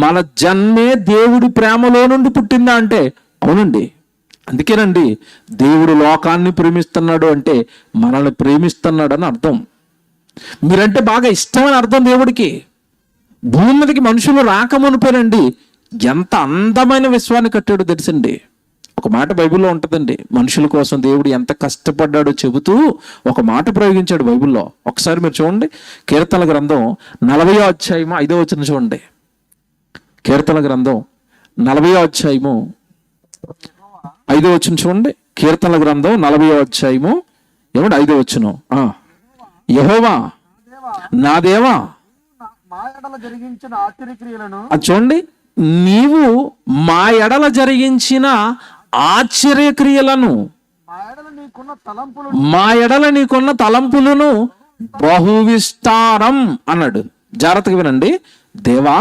మన జన్మే దేవుడి ప్రేమలో నుండి పుట్టిందా అంటే అవునండి. అందుకేనండి దేవుడు లోకాన్ని ప్రేమిస్తున్నాడు అంటే మనల్ని ప్రేమిస్తున్నాడు అని అర్థం. మీరంటే బాగా ఇష్టమని అర్థం దేవుడికి. భూమి మీదకి మనుషులు రాకమునిపోయారండి ఎంత అందమైన విశ్వాన్ని కట్టాడో తెలుసండి. ఒక మాట బైబిల్లో ఉంటుందండి, మనుషుల కోసం దేవుడు ఎంత కష్టపడ్డాడో చెబుతూ ఒక మాట ప్రయోగించాడు బైబిల్లో. ఒకసారి మీరు చూడండి, కీర్తనల గ్రంథం 40వ అధ్యాయము 5వ వచనం చూడండి. కీర్తనల గ్రంథం 40వ అధ్యాయము 5వ వచనం చూడండి. కీర్తనల గ్రంథం 40వ అధ్యాయము ఏమంటే 5వ వచనం. యెహోవా నా దేవా అది చూడండి, నీవు మా ఎడల జరిగించిన ఆశ్చర్యక్రియలను, మా ఎడల నీకున్న తలంపులను బహువిస్తారం అన్నాడు. జాగ్రత్తగా వినండి. దేవా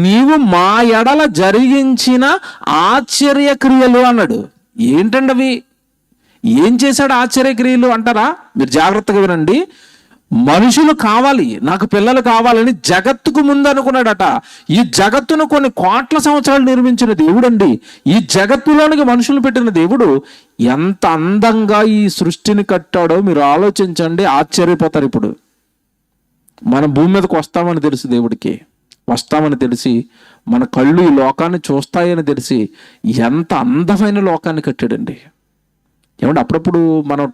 నీవు మా ఎడల జరిగించిన ఆశ్చర్యక్రియలు అన్నాడు. ఏంటండి అవి? ఏం చేశాడు ఆశ్చర్యక్రియలు అంటారా? మీరు జాగ్రత్తగా వినండి. మనుషులు కావాలి, నాకు పిల్లలు కావాలని జగత్తుకు ముందు అనుకున్నాడట. ఈ జగత్తును కొన్ని కోట్ల సంవత్సరాలు నిర్మించిన దేవుడండి. ఈ జగత్తులోనికి మనుషులు పెట్టిన దేవుడు ఎంత అందంగా ఈ సృష్టిని కట్టాడో మీరు ఆలోచించండి, ఆశ్చర్యపోతారు. ఇప్పుడు మనం భూమి మీదకి వస్తామని తెలుసు, దేవుడికి వస్తామని తెలిసి, మన కళ్ళు ఈ లోకాన్ని చూస్తాయని తెలిసి ఎంత అందమైన లోకాన్ని కట్టాడండి. ఏమంటే అప్పుడప్పుడు మనం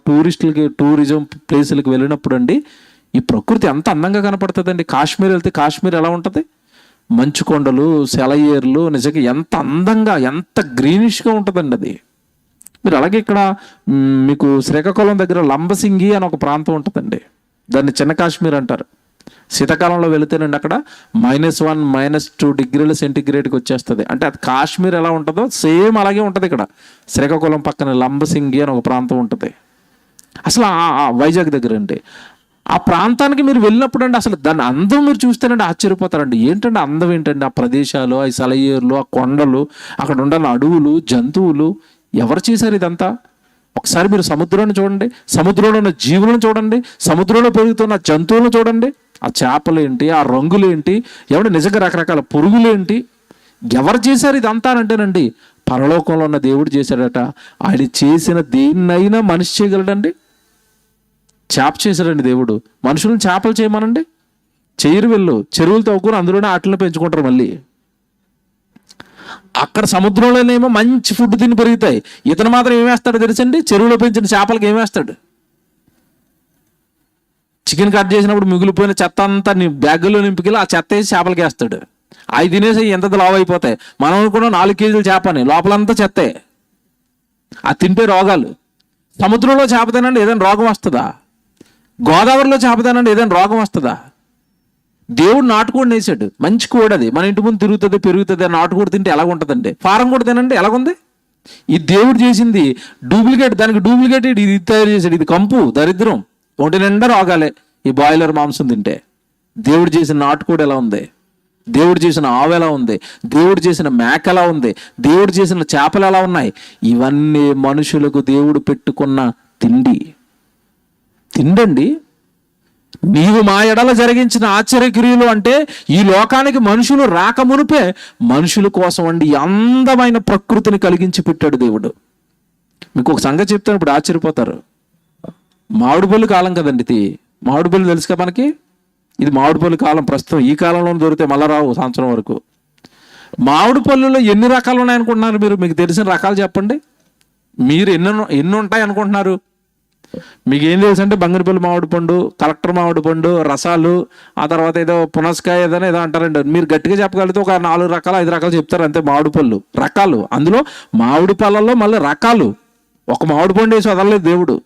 టూరిజం ప్లేసులకి వెళ్ళినప్పుడు అండి, ఈ ప్రకృతి ఎంత అందంగా కనపడుతుందండి. కాశ్మీర్ వెళ్తే కాశ్మీర్ ఎలా ఉంటుంది? మంచు కొండలు, సెలయేర్లు, నిజంగా ఎంత అందంగా, ఎంత గ్రీనిష్గా ఉంటుందండి అది. మీరు అలాగే ఇక్కడ మీకు శ్రీకాకుళం దగ్గర లంబసింగి అని ఒక ప్రాంతం ఉంటుందండి. దాన్ని చిన్న కాశ్మీర్ అంటారు. శీతాకాలంలో వెళితేనండి అక్కడ -1, -2 డిగ్రీల సెంటిగ్రేడ్కి వచ్చేస్తుంది. అంటే అది కాశ్మీర్ ఎలా ఉంటుందో సేమ్ అలాగే ఉంటుంది. ఇక్కడ శ్రీకాకుళం పక్కన లంబసింగి అని ఒక ప్రాంతం ఉంటుంది. అసలు వైజాగ్ దగ్గర అండి. ఆ ప్రాంతానికి మీరు వెళ్ళినప్పుడు అండి అసలు దాని అందం మీరు చూస్తేనండి ఆశ్చర్యపోతారండి. ఏంటంటే అందం ఏంటండి? ఆ ప్రదేశాలు, ఆ సెలయేర్లు, ఆ కొండలు, అక్కడ ఉండాలి అడవులు, జంతువులు. ఎవరు చేశారు ఇదంతా? ఒకసారి మీరు సముద్రాన్ని చూడండి, సముద్రంలో ఉన్న జీవులను చూడండి, సముద్రంలో పెరుగుతున్న జంతువులను చూడండి. ఆ చేపలేంటి, ఆ రంగులేంటి, ఎవడు నిజంగా రకరకాల పురుగులేంటి, ఎవరు చేశారు ఇదంతా అంటేనండి పరలోకంలో ఉన్న దేవుడు చేశాడట. ఆయన చేసిన దేన్నైనా మనిషి చేయగలడండి. చేప చేశాడండి దేవుడు. మనుషులను చేపలు చేయమనండి, చెయ్యరు. వెళ్ళు చెరువులు తవ్వుకుని అందులోనే ఆటలను పెంచుకుంటారు. మళ్ళీ అక్కడ సముద్రంలోనేమో మంచి ఫుడ్ తిని పెరుగుతాయి. ఇతను మాత్రం ఏమేస్తాడో తెలుసండి? చెరువులో పెంచిన చేపలకి ఏమేస్తాడు? చికెన్ కట్ చేసినప్పుడు మిగిలిపోయిన చెత్త అంతా నీ బ్యాగులో నింపుకెళ్ళి ఆ చెత్త వేసి చేపలకి వేస్తాడు. అవి తినేసి ఎంత లావు అయిపోతాయి. మనం అనుకున్న 4 కేజీలు చేపని, లోపలంతా చెత్తే. అది తింటే రోగాలు. సముద్రంలో చేప తినండి, ఏదైనా రోగం వస్తుందా? గోదావరిలో చేప తినండి, ఏదైనా రోగం వస్తుందా? దేవుడు నాటుకోడిని వేసాడు, మంచి కోడి. అది మన ఇంటి ముందు తిరుగుతుంది, పెరుగుతుంది. నాటుకోడి తింటే ఎలాగుంటుందండి? ఫారం కూడా తినండి, ఎలాగుంది? ఈ దేవుడు చేసింది డూప్లికేట్. దానికి డూప్లికేట్ ఇది తయారు చేశాడు. ఇది కంపు, దరిద్రం. ఒంటి నిండా రోగాలే ఈ బాయిలర్ మాంసం తింటే. దేవుడు చేసిన నాటుకోడి ఎలా ఉంది? దేవుడు చేసిన ఆవు ఎలా ఉంది? దేవుడు చేసిన మేక ఎలా ఉంది? దేవుడు చేసిన చేపలు ఎలా ఉన్నాయి? ఇవన్నీ మనుషులకు దేవుడు పెట్టుకున్న తిండండి. నీవు మా ఎడల జరిగించిన ఆశ్చర్యక్రియలు అంటే ఈ లోకానికి మనుషులు రాకమునుపే మనుషుల కోసం అండి అందమైన ప్రకృతిని కలిగించి పెట్టాడు దేవుడు. మీకు ఒక సంగతి చెప్తాను, ఇప్పుడు ఆశ్చర్యపోతారు. మామిడి పళ్ళు కాలం కదండి ఇది. మామిడి పళ్ళు తెలుసు కదా మనకి. ఇది మామిడి పళ్ళు కాలం. ప్రస్తుతం ఈ కాలంలో దొరికితే మళ్ళా రావు సంవత్సరం వరకు. మామిడి పళ్ళులో ఎన్ని రకాలు ఉన్నాయనుకుంటున్నారు మీరు? మీకు తెలిసిన రకాలు చెప్పండి. మీరు ఎన్ని ఉంటాయి అనుకుంటున్నారు? మీకు ఏం తెలుసు అంటే బంగినపల్లి మామిడి పండు, కలెక్టర్ మామిడి పండు, రసాలు, ఆ తర్వాత ఏదో పునస్కాయ ఏదో అంటారండి. మీరు గట్టిగా చెప్పగలిగితే ఒక 4 రకాలు 5 రకాలు చెప్తారు అంతే. మామిడి పళ్ళు రకాలు. అందులో మామిడి పళ్ళల్లో మళ్ళీ రకాలు. ఒక మామిడి పండు వేసి వదలలేదు దేవుడు.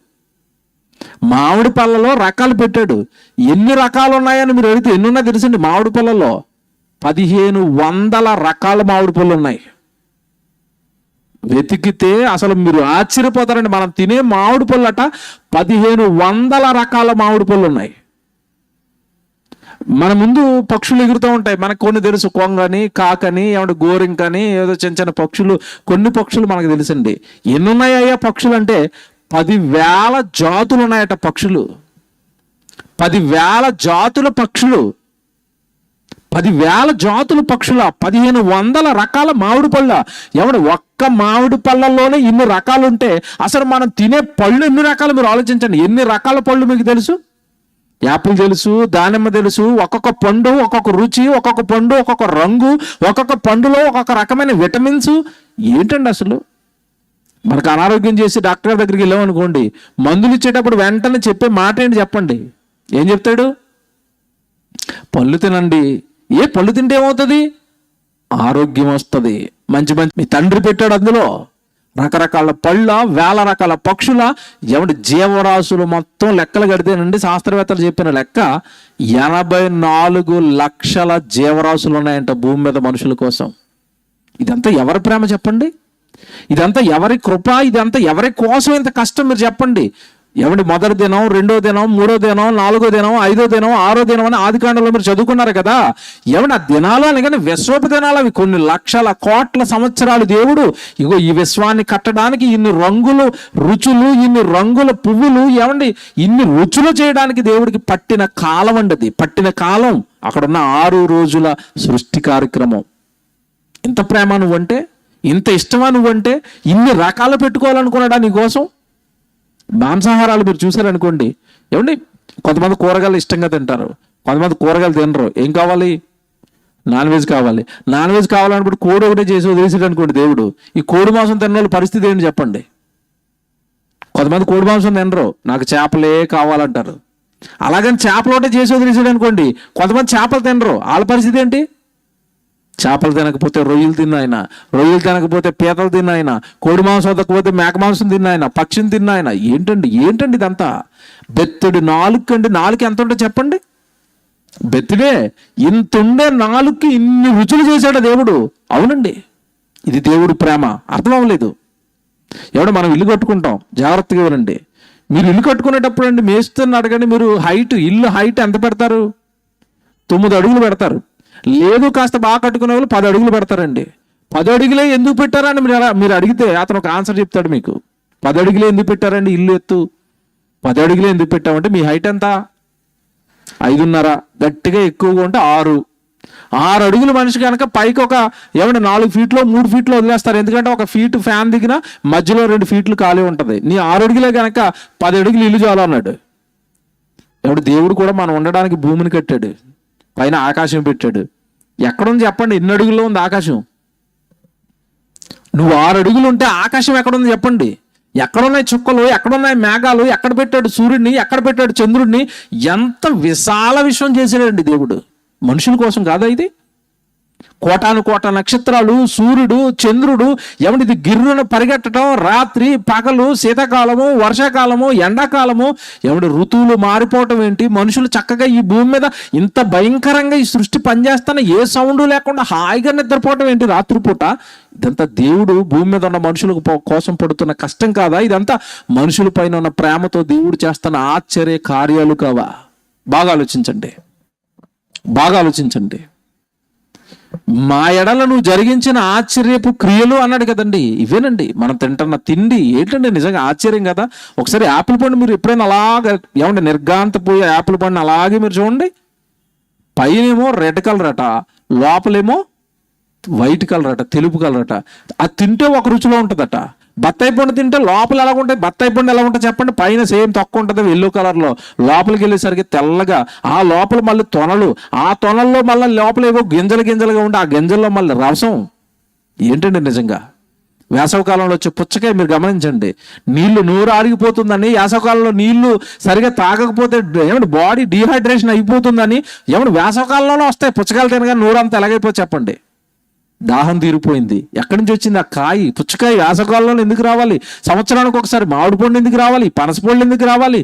మామిడి పళ్ళలో రకాలు పెట్టాడు. ఎన్ని రకాలు ఉన్నాయని మీరు అడిగితే ఎన్ని ఉన్నాయో తెలుసండి? మామిడి పళ్ళలో 1500 రకాల మామిడి పళ్ళు ఉన్నాయి. వెతికితే అసలు మీరు ఆశ్చర్యపోతారండి. మనం తినే మామిడి పళ్ళు అట 1500 రకాల మామిడి పళ్ళు ఉన్నాయి. మన ముందు పక్షులు ఎగురుతూ ఉంటాయి. మనకు కొన్ని తెలుసు, కొంగని, కాకని, ఏమంటే గోరింకని, ఏదో చిన్న చిన్న పక్షులు. కొన్ని పక్షులు మనకు తెలుసండి. ఎన్ని ఉన్నాయ్యా పక్షులు అంటే 10,000 జాతులు ఉన్నాయట పక్షులు. 10,000 జాతుల పక్షులు. 10,000 జాతుల పక్షుల 1500 రకాల మామిడి పళ్ళ. ఎవడు ఒక్క మామిడి పళ్ళల్లోనే ఇన్ని రకాలు ఉంటే అసలు మనం తినే పళ్ళు ఎన్ని రకాలు మీరు ఆలోచించండి. ఎన్ని రకాల పళ్ళు మీకు తెలుసు? యాపిల్ తెలుసు, దానిమ్మ తెలుసు. ఒక్కొక్క పండు ఒక్కొక్క రుచి, ఒక్కొక్క పండు ఒక్కొక్క రంగు, ఒక్కొక్క పండులో ఒక్కొక్క రకమైన విటమిన్స్. ఏంటండి అసలు? మనకు అనారోగ్యం చేసి డాక్టర్ దగ్గరికి వెళ్ళామనుకోండి, మందులు ఇచ్చేటప్పుడు వెంటనే చెప్పే మాట ఏంటి చెప్పండి? ఏం చెప్తాడు? పళ్ళు తినండి. పళ్ళు తింటే ఏమవుతుంది? ఆరోగ్యం వస్తుంది. మంచి మీ తండ్రి పెట్టాడు అందులో రకరకాల పళ్ళ, 1000 రకాల పక్షుల, జీవరాశులు మొత్తం లెక్కలు కడితేనండి శాస్త్రవేత్తలు చెప్పిన లెక్క 84 లక్షల జీవరాశులు ఉన్నాయంట భూమి మీద మనుషుల కోసం. ఇదంతా ఎవరి ప్రేమ చెప్పండి? ఇదంతా ఎవరి కృప? ఇదంతా ఎవరి కోసం ఇంత కష్టం మీరు చెప్పండి? ఏమంటే మొదటి దినం, రెండో దినం, మూడో దినం, నాలుగో దినం, ఐదో దినం, ఆరో దినం అని ఆదికాండంలో మీరు చదువుకున్నారు కదా. ఏమంటే ఆ దినాలు అనగానే విశ్వపు దినాలు అవి. కొన్ని లక్షల కోట్ల సంవత్సరాలు దేవుడు ఇగో ఈ విశ్వాన్ని కట్టడానికి ఇన్ని రంగులు రుచులు, ఇన్ని రంగుల పువ్వులు, ఏమండి ఇన్ని రుచులు చేయడానికి దేవుడికి పట్టిన కాలం అండి. అది పట్టిన కాలం. అక్కడున్న 6 రోజుల సృష్టి కార్యక్రమం. ఇంత ప్రేమ నువ్వంటే, ఇంత ఇష్టమా నువ్వంటే, ఇన్ని రకాలు పెట్టుకోవాలనుకున్నాడా నీకోసం? మాంసాహారాలు మీరు చూసారనుకోండి, ఏమండి కొంతమంది కూరగాయలు ఇష్టంగా తింటారు, కొంతమంది కూరగాయలు తినరు. ఏం కావాలి? నాన్ వెజ్ కావాలి. నాన్ వెజ్ కావాలన్నప్పుడు కోడి ఒకటే చేసి వదిలేసాడు అనుకోండి దేవుడు. ఈ కోడి మాంసం తిన్న వాళ్ళ పరిస్థితి ఏంటి చెప్పండి? కొంతమంది కోడి మాంసం తినరు, నాకు చేపలే కావాలంటారు. అలాగని చేపలు ఒకటే చేసి వదిలేసాడు అనుకోండి, కొంతమంది చేపలు తినరు, వాళ్ళ పరిస్థితి ఏంటి? చేపలు తినకపోతే రొయ్యలు తిన్నాయన, రొయ్యలు తినకపోతే పీతలు తిన్నాయన, కోడి మాంసం వదకపోతే మేక మాంసం తిన్నాయన, పక్షిని తిన్నాయన. ఏంటండి ఇదంతా? బెత్తడి నాలుకండి. నాలుక ఎంత ఉంటే చెప్పండి? బెత్తిడే. ఇంతుండే నాలుగుకి ఇన్ని రుచులు చేశాడు దేవుడు. అవునండి, ఇది దేవుడు ప్రేమ. అర్థం అవ్వలేదు. ఎవడో మనం ఇల్లు కట్టుకుంటాం, జాగ్రత్తగా ఇవ్వరండి. మీరు ఇల్లు కట్టుకునేటప్పుడు అండి మేస్తున్న అడగండి, మీరు ఇల్లు హైట్ ఎంత పెడతారు? 9 అడుగులు పెడతారు. లేదు కాస్త బాగా కట్టుకునే వాళ్ళు 10 అడుగులు పెడతారండి. 10 అడుగులే ఎందుకు పెట్టారని మీరు అడిగితే అతను ఒక ఆన్సర్ చెప్తాడు మీకు. 10 అడుగులే ఎందుకు పెట్టారండి ఇల్లు ఎత్తు? 10 అడుగులే ఎందుకు పెట్టామంటే మీ హైట్ ఎంత? 5.5. గట్టిగా ఎక్కువగా ఉంటే 6 అడుగులు మనిషి కనుక పైకి ఒక 4 ఫీట్లో 3 ఫీట్లో వదిలేస్తారు. ఎందుకంటే 1 ఫీట్ ఫ్యాన్ దిగిన మధ్యలో 2 ఫీట్లు ఖాళీ ఉంటుంది. నీ 6 అడుగులే కనుక 10 అడుగులు ఇల్లు చాలు అన్నాడు. దేవుడు కూడా మనం ఉండడానికి భూమిని కట్టాడు, పైన ఆకాశం పెట్టాడు. ఎక్కడుంది చెప్పండి? ఎన్ని అడుగుల్లో ఉంది ఆకాశం? నువ్వు 6 అడుగులు ఉంటే ఆకాశం ఎక్కడుంది చెప్పండి? ఎక్కడున్నాయి చుక్కలు? ఎక్కడున్నాయి మేఘాలు? ఎక్కడ పెట్టాడు సూర్యుడిని? ఎక్కడ పెట్టాడు చంద్రుడిని? ఎంత విశాల విశ్వం చేశాడండి దేవుడు. మనుషుల కోసం కాదా ఇది? కోటాను కోట నక్షత్రాలు, సూర్యుడు, చంద్రుడు, ఇది గిర్రును పరిగెట్టడం, రాత్రి పగలు, శీతాకాలము, వర్షాకాలము, ఎండాకాలము, ఋతువులు మారిపోవటం ఏంటి? మనుషులు చక్కగా ఈ భూమి మీద ఇంత భయంకరంగా ఈ సృష్టి పనిచేస్తున్న ఏ సౌండ్ లేకుండా హాయిగా నిద్రపోవటం ఏంటి రాత్రిపూట? ఇదంతా దేవుడు భూమి మీద ఉన్న మనుషుల కోసం పడుతున్న కష్టం కాదా? ఇదంతా మనుషుల పైన ఉన్న ప్రేమతో దేవుడు చేస్తున్న ఆశ్చర్య కార్యాలు కావా? బాగా ఆలోచించండి. మా ఎడల నువ్వు జరిగించిన ఆశ్చర్యపు క్రియలు అన్నాడు కదండి. ఇవేనండి మనం తింటున్న తిండి. ఏంటండి నిజంగా ఆశ్చర్యం కదా. ఒకసారి యాపిల్ పండు మీరు ఎప్పుడైనా అలాగా నిర్గాంతపోయే యాపిల్ పండు అలాగే మీరు చూడండి. పైనేమో రెడ్ కలర్ అట, లోపలేమో వైట్ కలర్ అట, తెలుపు కలర్ అట. అది తింటే ఒక రుచిలో ఉంటుందట. బత్తాయి పండు తింటే లోపల ఎలా ఉంటుంది? బత్తాయి పండు ఎలా ఉంటుంది చెప్పండి? పైన సేమ్ తక్కువ ఉంటుంది ఎల్లో కలర్లో, లోపలికి వెళ్ళేసరికి తెల్లగా. ఆ లోపల మళ్ళీ తొనలు, ఆ తొనల్లో మళ్ళీ లోపల ఏవో గింజలుగా ఉండి ఆ గింజల్లో మళ్ళీ రసం. ఏంటండి నిజంగా? వేసవకాలంలో వచ్చే పుచ్చకాయ మీరు గమనించండి. నోరు ఆరిగిపోతుందని, వేసవకాలంలో నీళ్లు సరిగా తాగకపోతే బాడీ డీహైడ్రేషన్ అయిపోతుందని వేసవకాలంలోనే వస్తాయి పుచ్చకాయలు తినగా నోరు అంతా ఎలాగైపోతుంది చెప్పండి? దాహం తీరిపోయింది. ఎక్కడి నుంచి వచ్చింది ఆ కాయ? పుచ్చకాయ వేసవకాలంలో ఎందుకు రావాలి? సంవత్సరానికి ఒకసారి మామిడి పండు ఎందుకు రావాలి? పనస పళ్ళు ఎందుకు రావాలి?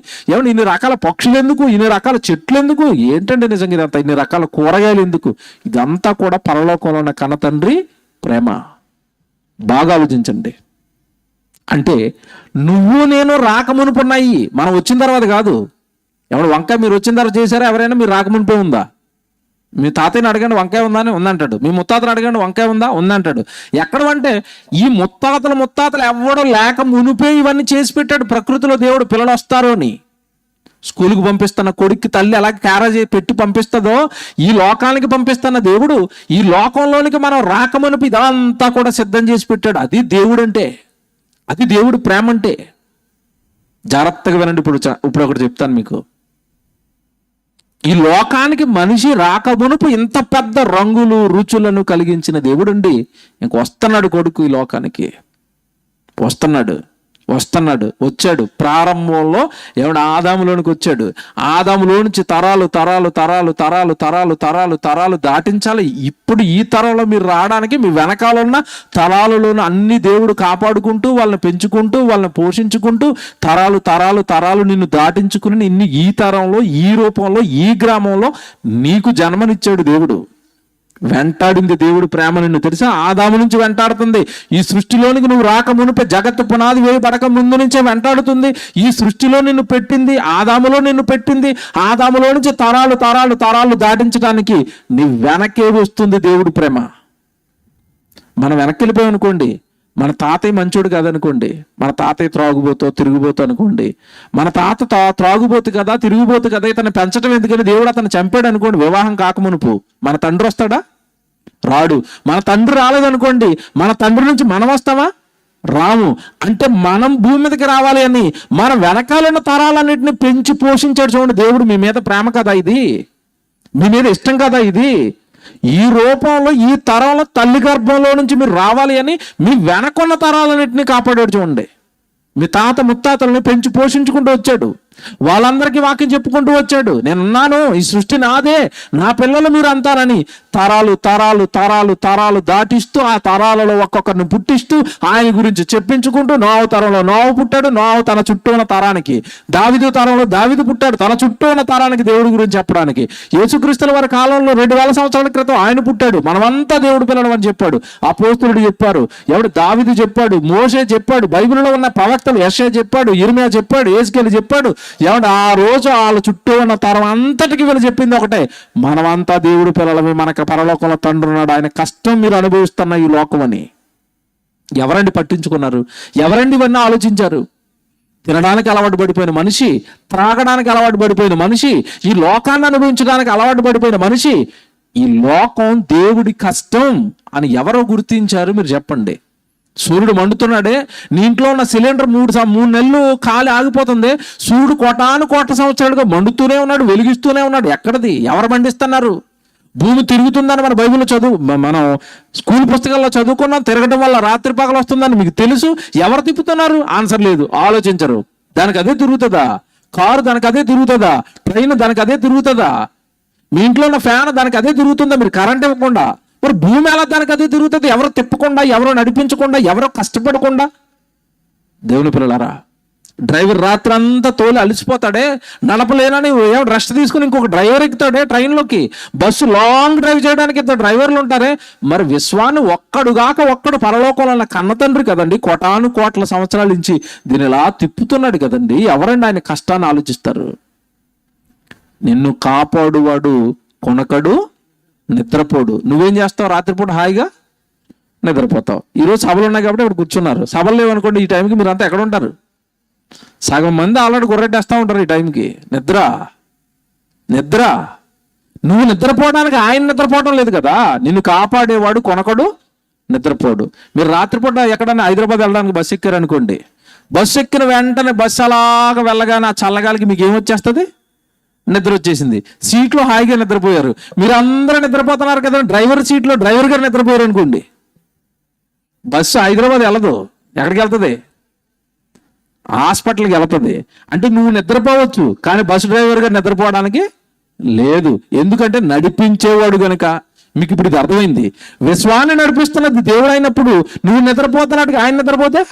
ఇన్ని రకాల పక్షులు ఎందుకు? ఇన్ని రకాల చెట్లు ఎందుకు? ఏంటంటే నిజంగా ఇదంతా ఇన్ని రకాల కూరగాయలు ఎందుకు? ఇదంతా కూడా పరలోకంలో ఉన్న కన్న తండ్రి ప్రేమ. బాగా ఆలోచించండి. అంటే నువ్వు నేను రాకమునుపున్నాయి, మనం వచ్చిన తర్వాత కాదు. వంకాయ మీరు వచ్చిన తర్వాత చేశారా? ఎవరైనా మీరు రాకమునిపే ఉందా? మీ తాతయ్యని అడగండి వంకాయ ఉందా అని ఉందంటాడు. మీ ముత్తాతను అడగండి వంకాయ ఉందా ఉందంటాడు. ఎక్కడంటే ఈ ముత్తాతలు ఎవడో లేక మునిపే ఇవన్నీ చేసి పెట్టాడు ప్రకృతిలో దేవుడు. పిల్లలు వస్తారు అని స్కూల్కి పంపిస్తున్న కొడుక్కి తల్లి ఎలా క్యారేజ్ పెట్టి పంపిస్తుందో ఈ లోకానికి పంపిస్తున్న దేవుడు ఈ లోకంలోనికి మనం రాకమునుపు ఇదంతా కూడా సిద్ధం చేసి పెట్టాడు. అది దేవుడు అంటే, అది దేవుడు ప్రేమ అంటే. జాగ్రత్తగా వినండి. ఇప్పుడు ఒకటి చెప్తాను మీకు. ఈ లోకానికి మనిషి రాకమునుపు ఇంత పెద్ద రంగులు రుచులను కలిగించిన దేవుడండి వస్తున్నాడు కొడుకు ఈ లోకానికి. వచ్చాడు ప్రారంభంలో ఆదాములోనికి వచ్చాడు. ఆదాములో నుంచి తరాలు దాటించాలి. ఇప్పుడు ఈ తరంలో మీరు రావడానికి మీ వెనకాల ఉన్న తరాలలోనూ అన్ని దేవుడు కాపాడుకుంటూ వాళ్ళని పెంచుకుంటూ వాళ్ళని పోషించుకుంటూ తరాలు నిన్ను దాటించుకుని ఈ తరంలో ఈ రూపంలో ఈ గ్రామంలో నీకు జన్మనిచ్చాడు దేవుడు. వెంటాడింది దేవుడి ప్రేమ నిన్ను తెలుసా? ఆదాము నుంచి వెంటాడుతుంది. ఈ సృష్టిలోనికి నువ్వు రాక మునిపే, జగత్తు పునాది వేయబడక ముందు నుంచే వెంటాడుతుంది. ఈ సృష్టిలో నిన్ను పెట్టింది, ఆదాములో నిన్ను పెట్టింది. ఆదాములో నుంచి తరాలు తరాలు తరాలు దాటించడానికి నీ వెనకే వస్తుంది దేవుడి ప్రేమ. మనం వెనక్కి వెళ్ళిపోయాం అనుకోండి, మన తాతయ్య మంచోడు కాదనుకోండి, మన తాతయ్య త్రాగుబోతో తిరిగిపోతూ అనుకోండి, మన తాత త్రాగుబోతు కదా తిరిగిపోతు కదా ఇతను పెంచడం ఎందుకని దేవుడు అతను చంపాడు అనుకోండి, వివాహం కాకమునుపు మన తండ్రి వస్తాడా? రాడు. మన తండ్రి రాలేదనుకోండి, మన తండ్రి నుంచి మనం వస్తామా? రాము. అంటే మనం భూమి మీదకి రావాలి అని మన వెనకాలన్న తరాలన్నింటినీ పెంచి పోషించాడు. చూడండి, దేవుడు మీ మీద ప్రేమ కదా ఇది, మీ మీద ఇష్టం కదా ఇది. ఈ రూపంలో ఈ తరంలో తల్లి గర్భంలో నుంచి మీరు రావాలి అని మీ వెనకున్న తరాలన్నింటినీ కాపాడాడు. చూడండి, మీ తాత ముత్తాతలను పెంచి పోషించుకుంటూ వచ్చాడు, వాళ్ళందరికీ వాక్యం చెప్పుకుంటూ వచ్చాడు. నేనున్నాను, ఈ సృష్టి నాదే, నా పిల్లలు మీరు అంతారని తరాలు తరాలు తరాలు తరాలు దాటిస్తూ ఆ తరాలలో ఒక్కొక్కరిని పుట్టిస్తూ ఆయన గురించి చెప్పించుకుంటూ నోవ తరంలో నోవ పుట్టాడు, నోవ తన చుట్టూ ఉన్న తరానికి, దావీదు తరంలో దావీదు పుట్టాడు, తన చుట్టూ ఉన్న తరానికి దేవుడి గురించి చెప్పడానికి. యేసుక్రీస్తుల వారి కాలంలో 2000 సంవత్సరాల క్రితం ఆయన పుట్టాడు, మనమంతా దేవుడు పిల్లలు అని చెప్పాడు. అపోస్తలుడు చెప్పారు, ఎవడు దావీదు చెప్పాడు, మోషే చెప్పాడు, బైబిల్లో ఉన్న ప్రవక్తలు యెషయా చెప్పాడు, యిర్మీయా చెప్పాడు, యేస్కేలు చెప్పాడు. ఏమంటే ఆ రోజు వాళ్ళ చుట్టూ ఉన్న తరం అంతటికి వీళ్ళు చెప్పింది ఒకటే, మనమంతా దేవుడు పిల్లలమే, మనకు పరలోకంలో తండ్రి ఉన్నాడు, ఆయన కష్టం మీరు అనుభవిస్తున్న ఈ లోకం అని. ఎవరండి పట్టించుకున్నారు? ఎవరండి ఇవన్నీ ఆలోచించారు? తినడానికి అలవాటు పడిపోయిన మనిషి, త్రాగడానికి అలవాటు పడిపోయిన మనిషి, ఈ లోకాన్ని అనుభవించడానికి అలవాటు పడిపోయిన మనిషి, ఈ లోకం దేవుడి కష్టం అని ఎవరో గుర్తించారు? మీరు చెప్పండి. సూర్యుడు మండుతున్నాడే, నీ ఇంట్లో ఉన్న సిలిండర్ 3 నెలలు కాలి ఆగిపోతుంది, సూర్యుడు కోట్ల సంవత్సరాలుగా మండుతూనే ఉన్నాడు, వెలిగిస్తూనే ఉన్నాడు. ఎక్కడది? ఎవరు మండిస్తున్నారు? భూమి తిరుగుతుందని మన బైబిల్లో మనం స్కూల్ పుస్తకాల్లో చదువుకున్నాం. తిరగడం వల్ల రాత్రి పగలు వస్తుందని మీకు తెలుసు. ఎవరు తిప్పుతున్నారు? ఆన్సర్ లేదు, ఆలోచించరు. దానికి అదే తిరుగుతుందా? కారు దానికి అదే తిరుగుతుందా? ట్రైన్ దానికి అదే తిరుగుతుందా? మీ ఇంట్లో ఉన్న ఫ్యాన్ దానికి అదే తిరుగుతుందా? మీరు కరెంట్ ఇవ్వకుండా మరి భూమి ఎలా దానికి అదే తిరుగుతుంది? ఎవరో తిప్పకుండా, ఎవరో నడిపించకుండా, ఎవరో కష్టపడకుండా. దేవుని పిల్లలారా, డ్రైవర్ రాత్రి అంతా తోలి అలిసిపోతాడే, నడపలేనని ఏమో రెస్ట్ తీసుకుని ఇంకొక డ్రైవర్ ఎక్కుతాడే ట్రైన్లోకి. బస్సు లాంగ్ డ్రైవ్ చేయడానికి ఇద్దరు డ్రైవర్లు ఉంటారే. మరి విశ్వాన్ని ఒక్కడు పరలోకంలో ఉన్న కన్న తండ్రి కదండి, కోట్ల సంవత్సరాల నుంచి దీని ఇలా తిప్పుతున్నాడు కదండి. ఎవరండి ఆయన కష్టాన్ని ఆలోచిస్తారు? నిన్ను కాపాడువాడు కొనకడు, నిద్రపోడు. నువ్వేం చేస్తావు? రాత్రిపూట హాయిగా నిద్రపోతావు. ఈరోజు సభలు ఉన్నాయి కాబట్టి ఇప్పుడు కూర్చున్నారు. సభలు లేవనుకోండి, ఈ టైంకి మీరు అంతా ఎక్కడ ఉంటారు? సగం మంది ఆల్రెడీ గుర్రెట్టేస్తూ ఉంటారు ఈ టైంకి. నిద్ర. నువ్వు నిద్రపోవడానికి ఆయన నిద్రపోవడం లేదు కదా. నిన్ను కాపాడేవాడు కొనకడు, నిద్రపోడు. మీరు రాత్రిపూట ఎక్కడన్నా హైదరాబాద్ వెళ్ళడానికి బస్సు ఎక్కారనుకోండి, బస్సు ఎక్కిన వెంటనే బస్సు అలాగా వెళ్ళగానే ఆ చల్లగాలికి మీకు ఏమొచ్చేస్తుంది? నిద్ర వచ్చేసింది. సీట్లో హాయిగా నిద్రపోయారు. మీరు అందరూ నిద్రపోతున్నారు కదా, డ్రైవర్ సీట్లో డ్రైవర్ గారు నిద్రపోయారు అనుకోండి, బస్సు హైదరాబాద్ వెళ్ళదు. ఎక్కడికి వెళ్తుంది? హాస్పిటల్కి వెళ్తుంది. అంటే నువ్వు నిద్రపోవచ్చు, కానీ బస్సు డ్రైవర్ గారు నిద్రపోవడానికి లేదు. ఎందుకంటే నడిపించేవాడు కనుక. మీకు ఇప్పుడు ఇది అర్థమైంది. విశ్వాన్ని నడిపిస్తున్నది దేవుడు అయినప్పుడు నువ్వు నిద్రపోతున్నట్టుగా ఆయన నిద్రపోతే,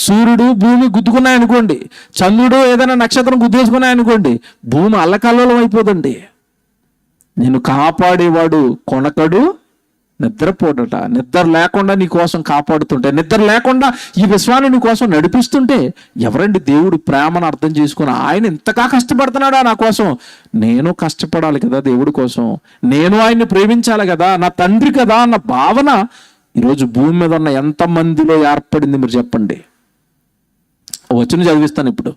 సూర్యుడు భూమి గుద్దుకున్నాయనుకోండి, చంద్రుడు ఏదైనా నక్షత్రం గుద్దేసుకున్నాయనుకోండి, భూమి అల్లకల్లోలం అయిపోదండి. నేను కాపాడేవాడు కొనకడు, నిద్రపోడట. నిద్ర లేకుండా నీ కోసం కాపాడుతుంటే, నిద్ర లేకుండా ఈ విశ్వాన్ని నీ కోసం నడిపిస్తుంటే ఎవరండి దేవుడు ప్రేమను అర్థం చేసుకుని ఆయన ఇంతగా కష్టపడుతున్నాడా నా కోసం? నేను కష్టపడాలి కదా దేవుడి కోసం, నేను ఆయన్ని ప్రేమించాలి కదా, నా తండ్రి కదా అన్న భావన ఈరోజు భూమి మీద ఉన్న ఎంతమందిలో ఏర్పడింది? మీరు చెప్పండి. వచనం చదివిస్తాను ఇప్పుడు.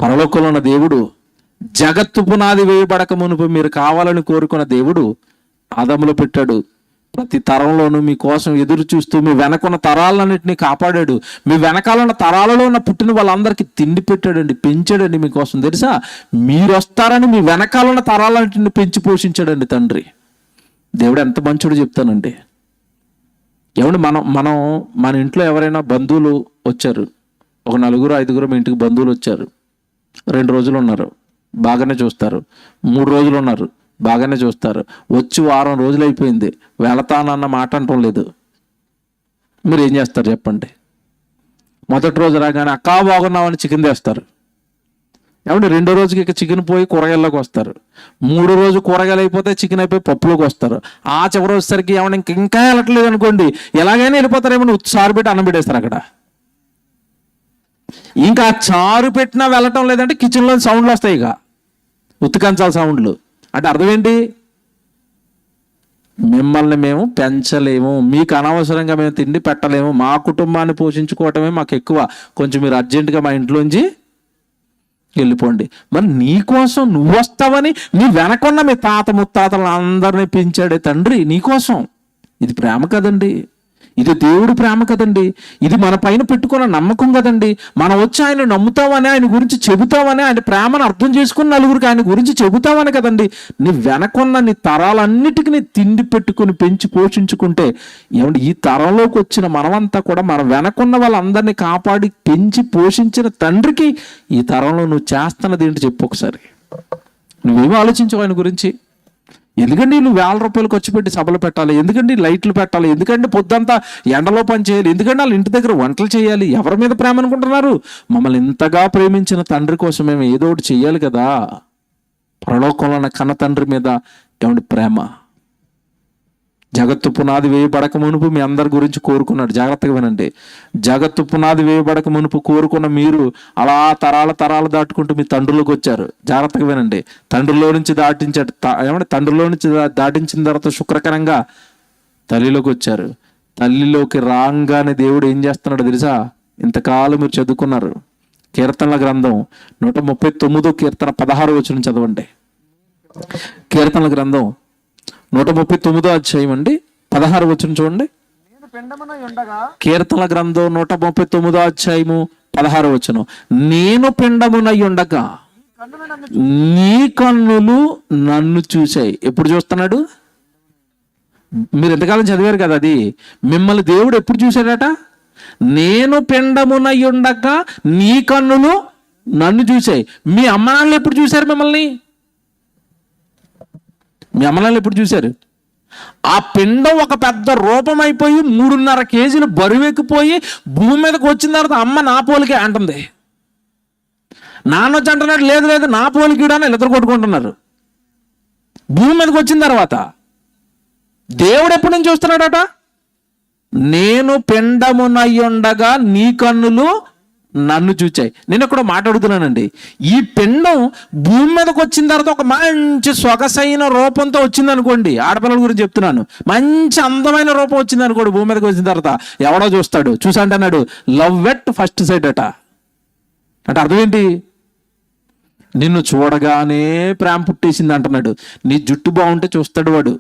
పరలోకంలో ఉన్న దేవుడు, జగత్తు పునాది వేయబడక మునుపు మీరు కావాలని కోరుకున్న దేవుడు ఆదాములో పెట్టాడు. ప్రతి తరంలోనూ మీకోసం ఎదురు చూస్తూ మీ వెనకున్న తరాలన్నింటినీ కాపాడాడు. మీ వెనకాలన్న తరాలలో ఉన్న పుట్టిన వాళ్ళందరికీ తిండి పెట్టాడండి, పెంచాడండి మీకోసం. తెలుసా? మీరు వస్తారని మీ వెనకాలన్న తరాలన్నింటినీ పెంచి పోషించాడండి తండ్రి. దేవుడు ఎంత మంచోడు చెప్తానండి. ఏమండి, మన ఇంట్లో ఎవరైనా బంధువులు వచ్చారు, ఒక 4-5 మీ ఇంటికి బంధువులు వచ్చారు. 2 రోజులు ఉన్నారు, బాగానే చూస్తారు. 3 రోజులు ఉన్నారు, బాగానే చూస్తారు. వచ్చి వారం రోజులు అయిపోయింది, వెళతానన్న మాట అంటం లేదు. మీరు ఏం చేస్తారు చెప్పండి? మొదటి రోజు రాగానే అక్కా బాగున్నామని చికెన్ తెస్తారు. ఏమంటే రెండో రోజుకి ఇక చికెన్ పోయి కూరగాయల్లోకి వస్తారు. మూడో రోజు కూరగాయలు అయిపోతే చికెన్ అయిపోయి పప్పులోకి వస్తారు. ఆ చివరి వచ్చేసరికి ఏమన్నా ఇంకా వెళ్ళట్లేదు అనుకోండి, ఎలాగైనా వెళ్ళిపోతారేమో చారు పెట్టి అన్నం పెట్టేస్తారు అక్కడ. ఇంకా చారు పెట్టినా వెళ్ళటం లేదంటే కిచెన్లో సౌండ్లు వస్తాయి, ఇక ఉత్తికంచాల సౌండ్లు. అంటే అర్థం ఏంటి? మిమ్మల్ని మేము పెంచలేము, మీకు అనవసరంగా మేము తిండి పెట్టలేము, మా కుటుంబాన్ని పోషించుకోవటమే మాకు ఎక్కువ, కొంచెం మీరు అర్జెంటుగా మా ఇంట్లోంచి వెళ్ళిపోండి. మరి నీకోసం నువ్వు వస్తావని నీ వెనకున్న మీ తాత ముత్తాతలను అందరినీ పెంచాడే తండ్రి నీకోసం. ఇది ప్రేమ కదండి, ఇది దేవుడు ప్రేమ కదండి, ఇది మన పైన పెట్టుకున్న నమ్మకం కదండి. మనం వచ్చి ఆయన నమ్ముతామని, ఆయన గురించి చెబుతామని, ఆయన ప్రేమను అర్థం చేసుకుని నలుగురికి ఆయన గురించి చెబుతామని కదండి. నీ వెనకున్న నీ తరాలన్నిటికీ నీ తిండి పెట్టుకుని పెంచి పోషించుకుంటే ఏమంటే ఈ తరంలోకి వచ్చిన మనమంతా కూడా మన వెనకున్న వాళ్ళందరినీ కాపాడి పెంచి పోషించిన తండ్రికి ఈ తరంలో నువ్వు చేస్తున్నది ఏంటి చెప్పు ఒకసారి. నువ్వేమో ఆలోచించవు ఆయన గురించి. ఎందుకండి నువ్వు ₹1000 ఖర్చు పెట్టి సభలు పెట్టాలి, ఎందుకండి లైట్లు పెట్టాలి, ఎందుకంటే పొద్దంతా ఎండలో పని చేయాలి, ఎందుకంటే వాళ్ళ ఇంటి దగ్గర వంటలు చేయాలి? ఎవరి మీద ప్రేమ అనుకుంటున్నారు? మమ్మల్ని ఇంతగా ప్రేమించిన తండ్రి కోసం మేము ఏదో ఒకటి చెయ్యాలి కదా. పరలోకంలో ఉన్న కన్న తండ్రి మీద ఏమంటే ప్రేమ. జగత్తు పునాది వేయబడక మునుపు మీ అందరి గురించి కోరుకున్నాడు. జాగ్రత్తగా వినండి. జగత్తు పునాది వేయబడక మునుపు కోరుకున్న మీరు అలా తరాలు దాటుకుంటూ మీ తండ్రులకు వచ్చారు. జాగ్రత్తగా వినండి. తండ్రిలో నుంచి దాటించాడు, ఏమంటే తండ్రిలో నుంచి దాటించిన తర్వాత శుక్రకరంగా తల్లిలోకి వచ్చారు. తల్లిలోకి రాగానే దేవుడు ఏం చేస్తున్నాడు తెలుసా? ఇంతకాలం మీరు చదువుకున్నారు. కీర్తనల గ్రంథం 139 కీర్తన 16 వచనం చదవండి. కీర్తనల గ్రంథం 139 అధ్యాయం అండి 16 వచనం చూడండి. కీర్తనల గ్రంథం 139 అధ్యాయము 16 వచనం. నేను పిండమునై ఉండగా నీ కన్నులు నన్ను చూశాయి. ఎప్పుడు చూస్తున్నాడు? మీరు ఎంతకాలం చదివారు కదా అది. మిమ్మల్ని దేవుడు ఎప్పుడు చూశాడట? నేను పిండమునై ఉండగా నీ కన్నులు నన్ను చూశాయి. మీ అమ్మ నాన్నలు ఎప్పుడు చూశారు మిమ్మల్ని? మీ అమ్మనాళ్ళు ఎప్పుడు చూశారు? ఆ పిండం ఒక పెద్ద రూపం అయిపోయి 3.5 కేజీలు బరువెక్కిపోయి భూమి మీదకి వచ్చిన తర్వాత అమ్మ నా పోలికే అంటుంది. నాన్న వచ్చి అంటున్నాడు, లేదు లేదు నా పోలికీడని ఇద్దరు కొట్టుకుంటున్నారు. భూమి మీదకి వచ్చిన తర్వాత దేవుడు ఎప్పటి నుంచి చూస్తున్నాడట? నేను పిండమునయ్యుండగా నీ కన్నులు నన్ను చూచాయి. నేను ఇక్కడ మాట్లాడుతున్నానండి. ఈ పిండం భూమి మీదకి వచ్చిన తర్వాత ఒక మంచి సొగసైన రూపంతో వచ్చింది అనుకోండి. ఆడపిల్లల గురించి చెప్తున్నాను. మంచి అందమైన రూపం వచ్చింది అనుకోండి. భూమి మీదకి వచ్చిన తర్వాత ఎవడో చూస్తాడు, చూసి అంటున్నాడు లవ్ ఎట్ ఫస్ట్ సైట్ అట. అంటే అర్థం ఏంటి? నిన్ను చూడగానే ప్రేమ పుట్టేసింది అంటున్నాడు. నీ జుట్టు బాగుంటే చూస్తాడు వాడు,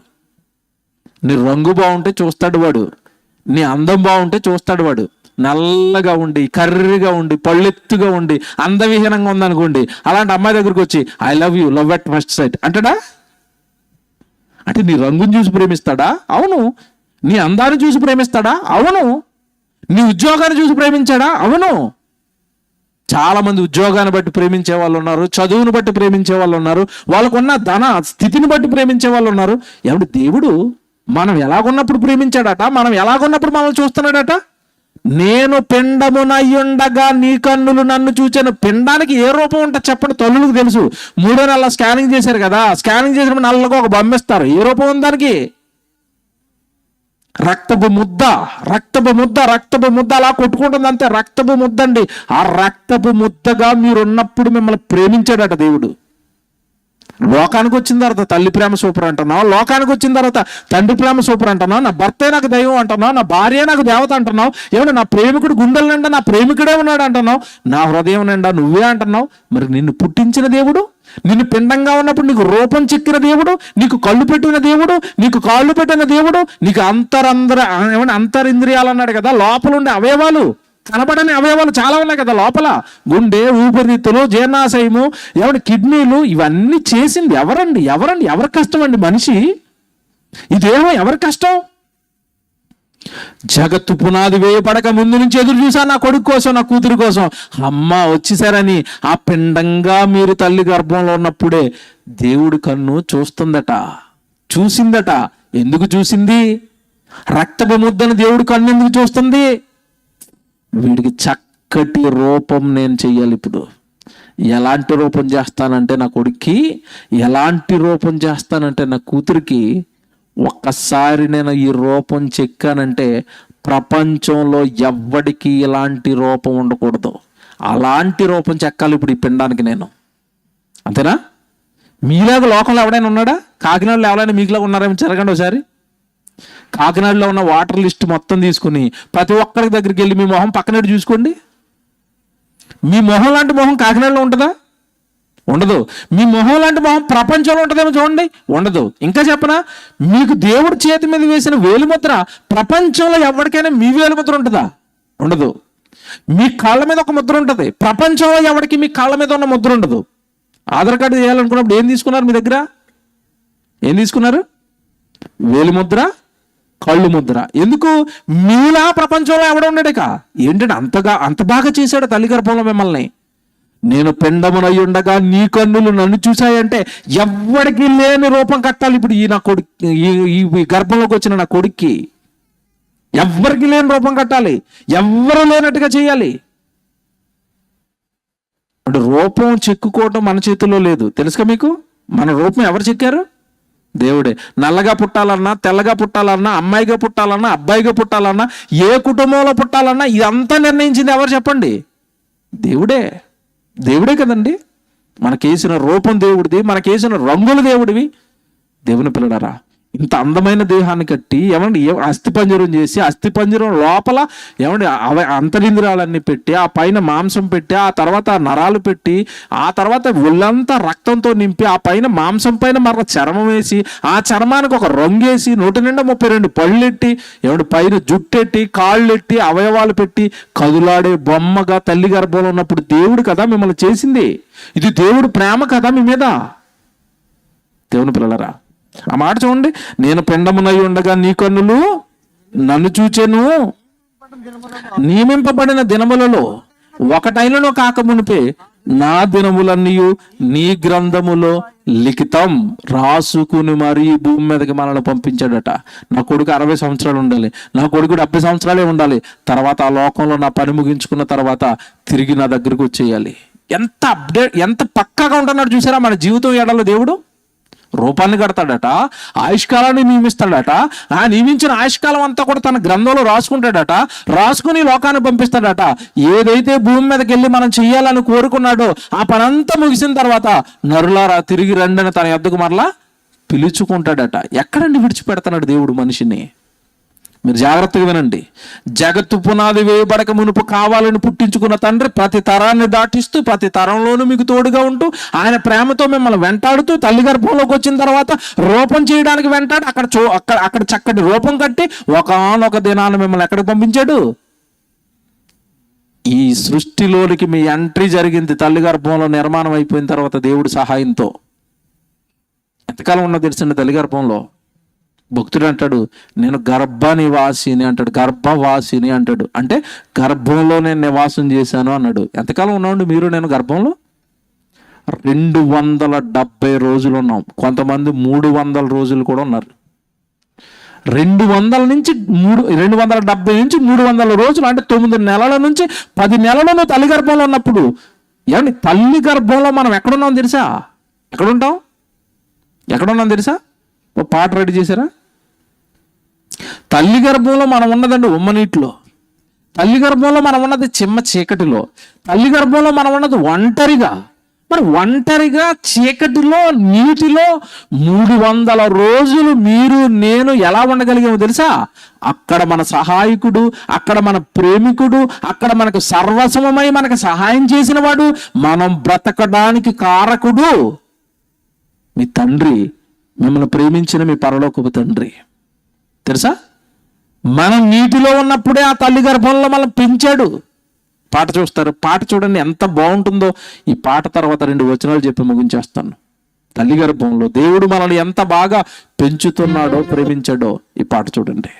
నీ రంగు బాగుంటే చూస్తాడు వాడు, నీ అందం బాగుంటే చూస్తాడు వాడు. నల్లగా ఉండి కర్రీగా ఉండి పళ్ళెత్తుగా ఉండి అందవిహీనంగా ఉందనుకోండి, అలాంటి అమ్మాయి దగ్గరికి వచ్చి I love you, love at first sight అంటాడా? అంటే నీ రంగుని చూసి ప్రేమిస్తాడా? అవును. నీ అందాన్ని చూసి ప్రేమిస్తాడా? అవును. నీ ఉద్యోగాన్ని చూసి ప్రేమించాడా? అవును. చాలా మంది ఉద్యోగాన్ని బట్టి ప్రేమించే వాళ్ళు ఉన్నారు, చదువును బట్టి ప్రేమించే వాళ్ళు ఉన్నారు, వాళ్ళకున్న ధన స్థితిని బట్టి ప్రేమించే వాళ్ళు ఉన్నారు. ఏమంటే దేవుడు మనం ఎలాగున్నప్పుడు ప్రేమించాడట, మనం ఎలాగున్నప్పుడు మనల్ని చూస్తున్నాడట. నేను పిండమునయ్యుండగా నీ కన్నులు నన్ను చూచాను. పిండానికి ఏ రూపం ఉంటుంది చెప్పండి? తల్లులకు తెలుసు. 3 నెలల స్కానింగ్ చేశారు కదా, స్కానింగ్ చేసినప్పుడు నల్లగా ఒక బొమ్మిస్తారు. ఏ రూపం ఉంది దానికి? రక్తపు ముద్ద, రక్తపు ముద్ద, రక్తపు ముద్ద అలా కొట్టుకుంటుంది అంతే. రక్తపు ముద్ద అండి. ఆ రక్తపు ముద్దగా మీరున్నప్పుడు మిమ్మల్ని ప్రేమించాడట దేవుడు. లోకానికి వచ్చిన తర్వాత తల్లి ప్రేమ సూపర్ అంటున్నావు, లోకానికి వచ్చిన తర్వాత తండ్రి ప్రేమ సూపర్ అంటున్నావు, నా భర్తే నాకు దైవం అంటున్నావు, నా భార్య నాకు దేవత అంటున్నావు, ఏమన్నా నా ప్రేమికుడు గుండెల నిండా నా ప్రేమికుడే ఉన్నాడు అంటున్నావు, నా హృదయం నిండా నువ్వే అంటున్నావు. మరి నిన్ను పుట్టించిన దేవుడు, నిన్ను పిండంగా ఉన్నప్పుడు నీకు రూపం చెక్కిన దేవుడు, నీకు కళ్ళు పెట్టిన దేవుడు, నీకు కాళ్ళు పెట్టిన దేవుడు, నీకు అంతరింద్రియాలు అన్నాడు కదా, లోపల ఉండే అవయవాలు, కనబడని అవయవాలు చాలా ఉన్నాయి కదా లోపల. గుండె, ఊపిరితిత్తులు, జీర్ణాశయము, కిడ్నీలు, ఇవన్నీ చేసింది ఎవరండి? ఎవరి కష్టం అండి? మనిషి. ఇదేమో ఎవరి కష్టం? జగత్తు పునాది వేయబడక ముందు నుంచి ఎదురు చూసా నా కొడుకు కోసం, నా కూతురు కోసం. అమ్మ వచ్చేసారని ఆ పిండంగా మీరు తల్లి గర్భంలో ఉన్నప్పుడే దేవుడి కన్ను చూసిందట. ఎందుకు చూసింది? రక్తపు ముద్దను దేవుడి కన్ను ఎందుకు చూస్తుంది? వీడికి చక్కటి రూపం నేను చెయ్యాలి ఇప్పుడు, ఎలాంటి రూపం చేస్తానంటే నా కొడుక్కి, ఎలాంటి రూపం చేస్తానంటే నా కూతురికి, ఒక్కసారి నేను ఈ రూపం చెక్కానంటే ప్రపంచంలో ఎవ్వడికి ఇలాంటి రూపం ఉండకూడదు, అలాంటి రూపం చెక్కాలి ఇప్పుడు ఈ పిండానికి నేను. అంతేనా? మీలాగా లోకంలో ఎవడైనా ఉన్నాడా? కాకినాడలో ఎవరైనా మీకులాగా ఉన్నారేమో జరగండి ఒకసారి. కాకినాడలో ఉన్న వాటర్ లిస్ట్ మొత్తం తీసుకుని ప్రతి ఒక్కరి దగ్గరికి వెళ్ళి మీ మొహం పక్కన చూసుకోండి. మీ మొహం లాంటి మొహం కాకినాడలో ఉంటుందా? ఉండదు. మీ మొహం లాంటి మొహం ప్రపంచంలో ఉంటుందేమో చూడండి, ఉండదు. ఇంకా చెప్పనా, మీకు దేవుడి చేతి మీద వేసిన వేలిముద్ర ప్రపంచంలో ఎవరికైనా మీ వేలిముద్ర ఉంటుందా? ఉండదు. మీ కాళ్ళ మీద ఒక ముద్ర ఉంటుంది, ప్రపంచంలో ఎవరికి మీ కాళ్ళ మీద ఉన్న ముద్ర ఉండదు. ఆధార్ కార్డు చేయాలనుకున్నప్పుడు ఏం తీసుకున్నారు? మీ దగ్గర ఏం తీసుకున్నారు? వేలిముద్ర, కళ్ళు ముద్ర. ఎందుకు? మీలా ప్రపంచంలో ఎవడ ఉన్నాడేక. ఏంటంటే అంత బాగా చేశాడు తల్లి గర్భంలో మిమ్మల్ని. నేను పిండమునై ఉండగా నీ కన్నులు నన్ను చూశాయంటే ఎవ్వడికి లేని రూపం కట్టాలి ఇప్పుడు ఈ నా కొడుకు, ఈ గర్భంలోకి వచ్చిన నా కొడుక్కి ఎవ్వరికి లేని రూపం కట్టాలి, ఎవ్వరు లేనట్టుగా చేయాలి. అంటే రూపం చెక్కుకోవటం మన చేతుల్లో లేదు, తెలుసుగా మీకు. మన రూపం ఎవరు చెక్కారు? దేవుడే. నల్లగా పుట్టాలన్నా, తెల్లగా పుట్టాలన్నా, అమ్మాయిగా పుట్టాలన్నా, అబ్బాయిగా పుట్టాలన్నా, ఏ కుటుంబంలో పుట్టాలన్నా ఇదంతా నిర్ణయించింది ఎవరు చెప్పండి? దేవుడే. దేవుడే కదండి. మనకేసిన రూపం దేవుడిది, మనకేసిన రంగులు దేవుడివి. దేవుని పిల్లడారా, ఇంత అందమైన దేహాన్ని కట్టి ఏమండి అస్థిపంజరం చేసి, అస్థిపంజరం లోపల ఏమండి అంతరింద్రాలన్నీ పెట్టి, ఆ పైన మాంసం పెట్టి, ఆ తర్వాత నరాలు పెట్టి, ఆ తర్వాత ఒళ్ళంతా రక్తంతో నింపి, ఆ పైన మాంసం పైన మరల చర్మం వేసి, ఆ చర్మానికి ఒక రంగేసి, 132 పళ్ళెట్టి, ఏమండి పైన జుట్టెట్టి, కాళ్ళెట్టి, అవయవాలు పెట్టి కదులాడే బొమ్మగా తల్లి గర్భంలో ఉన్నప్పుడు దేవుడు కదా మిమ్మల్ని చేసింది. ఇది దేవుడు ప్రేమ కదా మీ మీద. దేవుని పిల్లలరా, ఆ మాట చూడండి. నేను పిండమునై ఉండగా నీ కన్నులు నన్ను చూచెను, నియమింపబడిన దినములలో ఒకటైనను కాకమునిపే నా దినములన్నీ నీ గ్రంథములో లిఖితం రాసుకుని మరీ భూమి మీదకి మనల్ని పంపించాడట. నా కొడుకు 60 సంవత్సరాలు ఉండాలి, నా కొడుకు 70 సంవత్సరాలే ఉండాలి, తర్వాత ఆ లోకంలో నా పని ముగించుకున్న తర్వాత తిరిగి నా దగ్గరకు వచ్చేయాలి. ఎంత పక్కాగా ఉంటున్నాడు చూసారా మన జీవితం ఎడలో దేవుడు. రూపాన్ని కడతాడట, ఆయుష్కాలాన్ని నియమిస్తాడట. ఆ నియమించిన ఆయుష్కాలం అంతా కూడా తన గ్రంథంలో రాసుకుంటాడట, రాసుకుని లోకాన్ని పంపిస్తాడట. ఏదైతే భూమి మీదకి వెళ్ళి మనం చెయ్యాలని కోరుకున్నాడో ఆ పనంతా ముగిసిన తర్వాత నరులారా తిరిగి రండి అని తన యొద్దకు మరలా పిలుచుకుంటాడట. ఎక్కడండి విడిచిపెడతాడు దేవుడు మనిషిని? మీరు జాగ్రత్తగా వినండి. జగత్తు పునాది వేయబడక మునుపు కావాలని పుట్టించుకున్న తండ్రి ప్రతి తరాన్ని దాటిస్తూ, ప్రతి తరంలోనూ మీకు తోడుగా ఉంటూ, ఆయన ప్రేమతో మిమ్మల్ని వెంటాడుతూ, తల్లి గర్భంలోకి వచ్చిన తర్వాత రూపం చేయడానికి వెంటాడు. అక్కడ చక్కటి రూపం కట్టి ఒకానొక దినాన్ని మిమ్మల్ని ఎక్కడికి పంపించాడు? ఈ సృష్టిలోనికి మీ ఎంట్రీ జరిగింది తల్లి గర్భంలో నిర్మాణం అయిపోయిన తర్వాత దేవుడి సహాయంతో. ఎంతకాలం ఉన్నది తెలుసండి తల్లి గర్భంలో? భక్తుడు అంటాడు, నేను గర్భనివాసిని అంటాడు, గర్భవాసిని అంటాడు. అంటే గర్భంలో నేను నివాసం చేశాను అన్నాడు. ఎంతకాలం ఉన్నామండి మీరు నేను గర్భంలో? 270 రోజులు ఉన్నాం. కొంతమంది 300 రోజులు కూడా ఉన్నారు. 270 నుంచి 300 రోజులు అంటే 9 నెలల నుంచి 10 నెలలను తల్లి గర్భంలో ఉన్నప్పుడు ఏమండి తల్లి గర్భంలో మనం ఎక్కడున్నాం తెలుసా? ఎక్కడున్నాం తెలుసా? ఓ పాట రెడీ చేశారా? తల్లి గర్భంలో మనం ఉన్నదండి ఉమ్మనీటిలో, తల్లి గర్భంలో మనం ఉన్నది చిమ్మ చీకటిలో, తల్లి గర్భంలో మనం ఉన్నది ఒంటరిగా. మరి ఒంటరిగా చీకటిలో నీటిలో 300 రోజులు మీరు నేను ఎలా ఉండగలిగామో తెలుసా? అక్కడ మన సహాయకుడు, అక్కడ మన ప్రేమికుడు, అక్కడ మనకు సర్వస్వమై మనకు సహాయం చేసిన వాడు, మనం బ్రతకడానికి కారకుడు మీ తండ్రి, మిమ్మల్ని ప్రేమించిన మీ పరలోకపు తండ్రి. తెలుసా? మనం నీటిలో ఉన్నప్పుడే ఆ తల్లి గర్భంలో మనం పెంచాడు. పాట చూస్తారు, పాట చూడండి ఎంత బాగుంటుందో. ఈ పాట తర్వాత 2 వచనాలు చెప్పి ముగించేస్తాను. తల్లి గర్భంలో దేవుడు మనల్ని ఎంత బాగా పెంచుతున్నాడో, ప్రేమించాడో ఈ పాట చూడండి.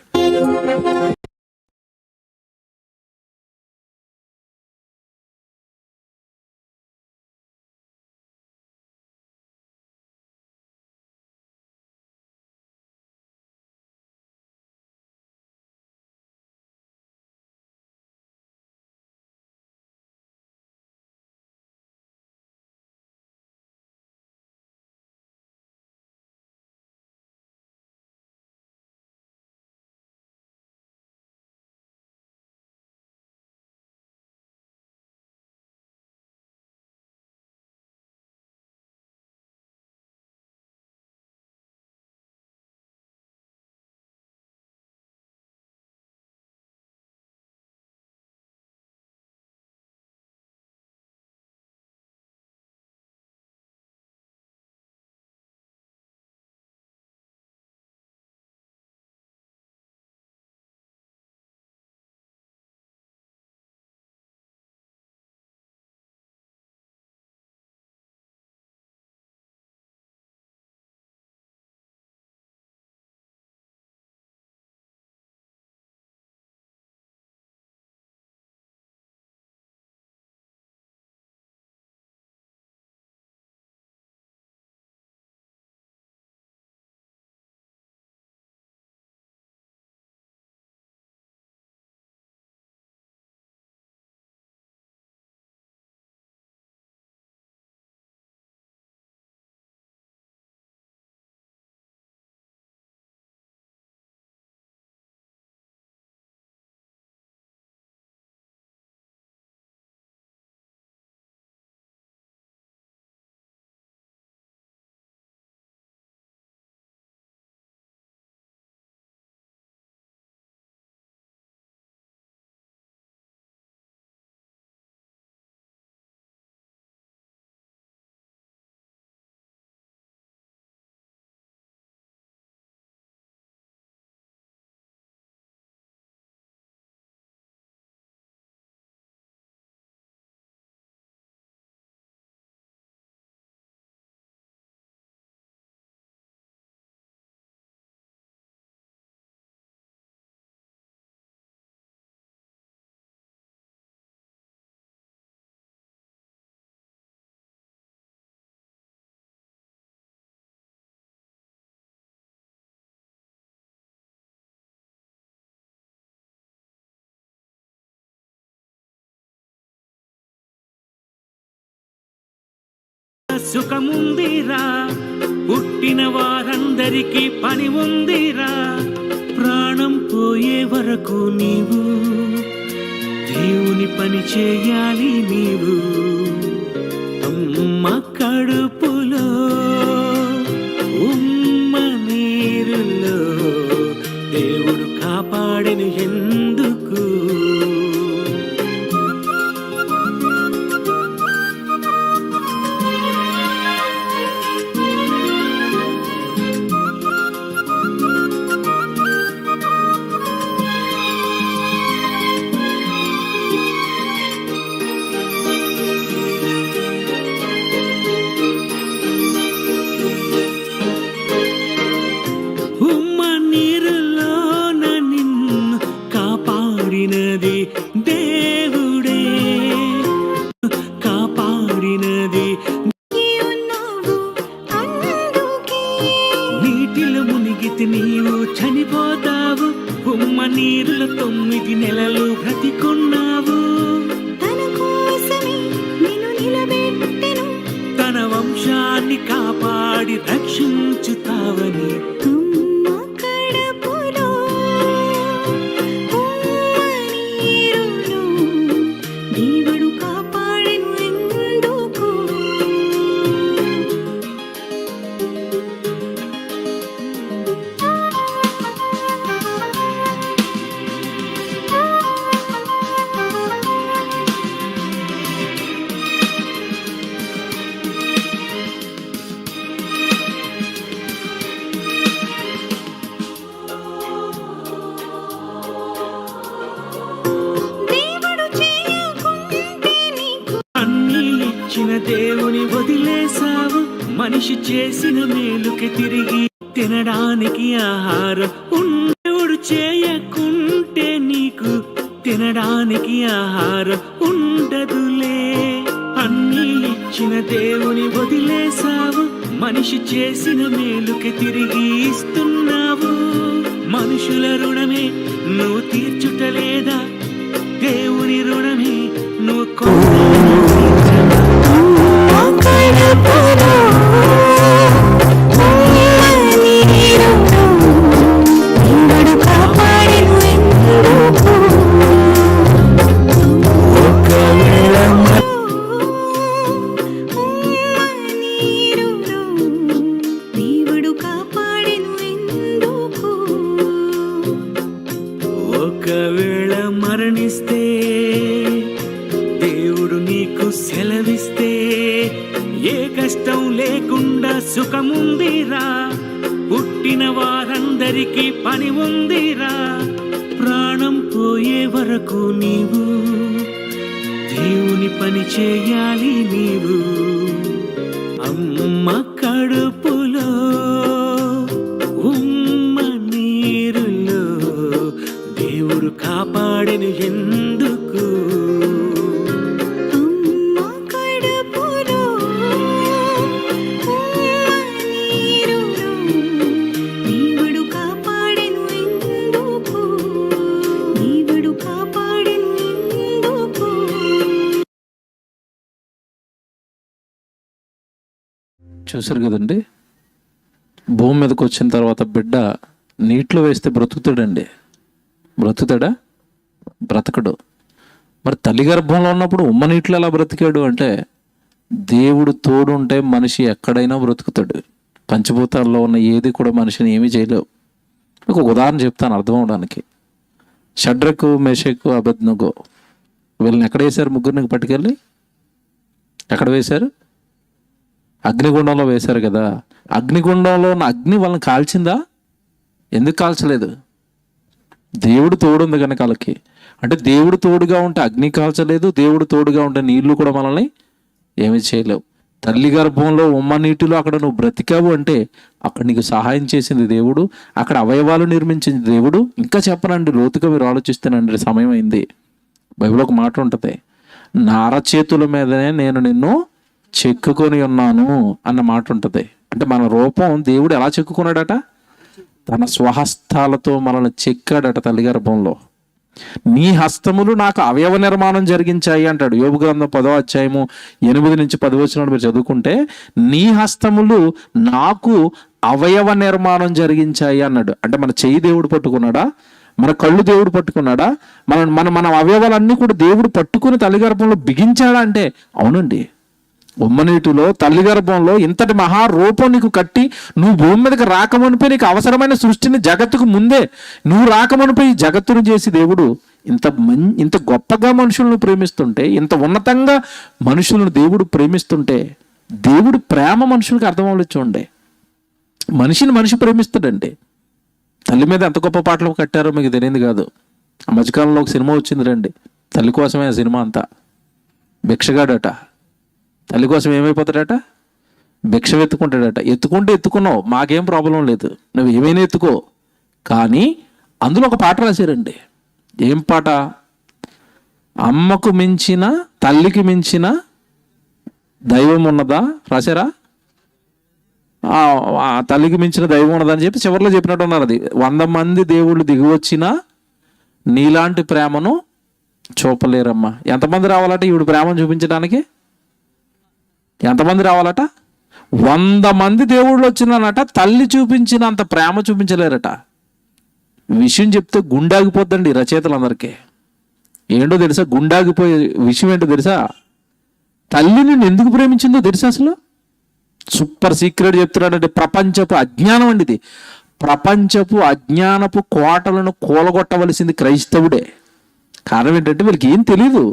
సుఖముందిరా, పుట్టిన వారందరికీ పని ఉందిరా. ప్రాణం పోయే వరకు నీవు దేవుని పని చేయాలి. నీవు అమ్మ కడుపులో ఉమ్మ నీరులో దేవుడు కాపాడెను ఎందుకు? దేవుడే కాపాడినది. నీటిలో మునిగితే నీవు చనిపోతావు, ఉమ్మ నీరులో 9 నెలలు బ్రతికున్నావు. తన వంశాన్ని కాపాడి రక్షించుతావని దేవుని వదిలేసావు, మనిషి చేసిన మేలుకి తిరిగి తినడానికి ఆహారం దేవుడు చేయకుంటే నీకు తినడానికి ఆహారం ఉండదులే. అన్నీ ఇచ్చిన దేవుని వదిలేసావు, మనిషి చేసిన మేలుకి తిరిగి ఇస్తున్నావు. మనుషుల రుణమే నువ్వు తీర్చుటలేదా? దేవుని రుణమే నువ్వు ఒకవేళ మరణిస్తే దేవుడు నీకు సెలవిస్తే ఏ కష్టం లేకుండా సుఖముందిరా, పుట్టిన వారందరికీ పని ఉందిరా. ప్రాణం పోయే వరకు నీవు దేవుని పని చేయాలి. నీవు అమ్మ కడుపులో ఉమ్మ నీరులో దేవుడు కాపాడెను ఎందుకు? చూసారు కదండి, భూమి మీదకి వచ్చిన తర్వాత బిడ్డ నీటిలో వేస్తే బ్రతుకుతాడండి. బ్రతుకుతాడా? బ్రతకడు. మరి తల్లి గర్భంలో ఉన్నప్పుడు ఉమ్మ నీటిలో ఎలా బ్రతికాడు అంటే, దేవుడు తోడు ఉంటే మనిషి ఎక్కడైనా బ్రతుకుతాడు. పంచభూతాల్లో ఉన్న ఏది కూడా మనిషిని ఏమీ చేయలేవు. ఒక ఉదాహరణ చెప్తాను అర్థం అవడానికి. షడ్రకు, మెషకు, అబేద్నెగో వీళ్ళని ఎక్కడ వేశారు? ముగ్గురిని పట్టుకెళ్ళి ఎక్కడ వేశారు? అగ్నిగుండంలో వేశారు కదా. అగ్నిగుండంలో ఉన్న అగ్ని వాళ్ళని కాల్చిందా? ఎందుకు కాల్చలేదు? దేవుడు తోడుంది కనుక వాళ్ళకి. అంటే దేవుడు తోడుగా ఉంటే అగ్ని కాల్చలేదు, దేవుడు తోడుగా ఉంటే నీళ్లు కూడా మనల్ని ఏమీ చేయలేవు. తల్లి గర్భంలో ఉమ్మ నీటిలో అక్కడ నువ్వు బ్రతికావు అంటే అక్కడ నీకు సహాయం చేసింది దేవుడు, అక్కడ అవయవాలు నిర్మించింది దేవుడు. ఇంకా చెప్పనండి, లోతుగా మీరు ఆలోచిస్తేనండి, సమయం అయింది. బైబిల్ ఒక మాట ఉంటుంది, నా అరచేతుల మీదనే నేను నిన్ను చెక్కుకొని ఉన్నాను అన్న మాట ఉంటుంది. అంటే మన రూపం దేవుడు ఎలా చెక్కుకున్నాడట? తన స్వహస్తాలతో మనల్ని చెక్కాడట తల్లి గర్భంలో. నీ హస్తములు నాకు అవయవ నిర్మాణం జరిగించాయి అంటాడు. యోబు గ్రంథం 10వ అధ్యాయము 8 నుంచి 10 వచనాలు మీరు చదువుకుంటే, నీ హస్తములు నాకు అవయవ నిర్మాణం జరిగించాయి అన్నాడు. అంటే మన చెయ్యి దేవుడు పట్టుకున్నాడా? మన కళ్ళు దేవుడు పట్టుకున్నాడా? మన అవయవాలన్నీ కూడా దేవుడు పట్టుకుని తల్లి గర్భంలో బిగించాడా అంటే అవునండి. ఉమ్మనీటిలో తల్లి గర్భంలో ఇంతటి మహారూపం నీకు కట్టి నువ్వు భూమి మీదకి రాకమనిపై నీకు అవసరమైన సృష్టిని జగత్తుకు ముందే నువ్వు రాకమనిపై ఈ జగత్తును చేసి దేవుడు ఇంత గొప్పగా మనుషులను ప్రేమిస్తుంటే, ఇంత ఉన్నతంగా మనుషులను దేవుడు ప్రేమిస్తుంటే, దేవుడు ప్రేమ మనుషులకు అర్థం అవ్వలేదు. చూడండి, మనిషిని మనిషి ప్రేమిస్తాడండి. తల్లి మీద ఎంత గొప్ప పాటలు కట్టారో మీకు తెలియదు కాదు. ఆ మధ్యకాలంలో ఒక సినిమా వచ్చింది రండి, తల్లి కోసమే ఆ సినిమా అంతా. భిక్షగాడట, తల్లి కోసం ఏమైపోతాడట? భిక్ష ఎత్తుకుంటాడట. ఎత్తుకున్నావు, మాకేం ప్రాబ్లం లేదు, నువ్వు ఏమైనా ఎత్తుకో. కానీ అందులో ఒక పాట రాశారండి. ఏం పాట? అమ్మకు మించిన తల్లికి మించిన దైవం ఉన్నదా రాశారా? తల్లికి మించిన దైవం ఉన్నదా అని చెప్పి చివరిలో చెప్పినట్టు ఉన్నారు. అది 100 మంది దేవుళ్ళు దిగి వచ్చినా నీలాంటి ప్రేమను చూపలేరమ్మా. ఎంతమంది రావాలట ఈవిడ ప్రేమను చూపించడానికి? ఎంతమంది రావాలట? 100 మంది దేవుళ్ళు వచ్చినానట, తల్లి చూపించినంత ప్రేమ చూపించలేరట. విషయం చెప్తే గుండాగిపోద్దండి రచయితలందరికీ. ఏంటో తెలుసా? గుండాగిపోయే విషయం ఏంటో తెలుసా? తల్లి నిన్ను ఎందుకు ప్రేమించిందో తెలుసా? అసలు సూపర్ సీక్రెట్ చెప్తున్నాడంటే, ప్రపంచపు అజ్ఞానం అండి ఇది. ప్రపంచపు అజ్ఞానపు కోటలను కూలగొట్టవలసింది క్రైస్తవుడే. కారణం ఏంటంటే వీళ్ళకి ఏం తెలియదు.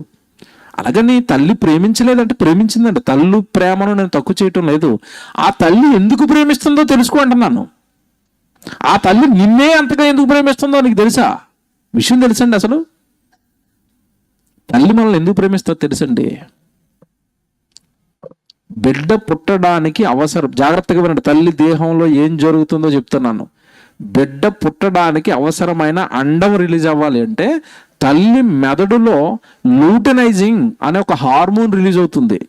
అలాగని తల్లి ప్రేమించలేదంటే ప్రేమించిందంట. తల్లి ప్రేమను నేను తక్కువ చేయటం లేదు. ఆ తల్లి ఎందుకు ప్రేమిస్తుందో తెలుసుకుంటున్నాను. ఆ తల్లి నిన్నే అంతగా ఎందుకు ప్రేమిస్తుందో నీకు తెలుసా? విషయం తెలుసండి. అసలు తల్లి మనల్ని ఎందుకు ప్రేమిస్తుందో తెలుసండి. బిడ్డ పుట్టడానికి అవసరం, జాగ్రత్తగా వినండి, తల్లి దేహంలో ఏం జరుగుతుందో చెప్తున్నాను. బిడ్డ పుట్టడానికి అవసరమైన అండం రిలీజ్ అవ్వాలి అంటే తల్లి మెదడులో లూటెనైజింగ్ అనే ఒక హార్మోన్ రిలీజ్ అవుతుంది.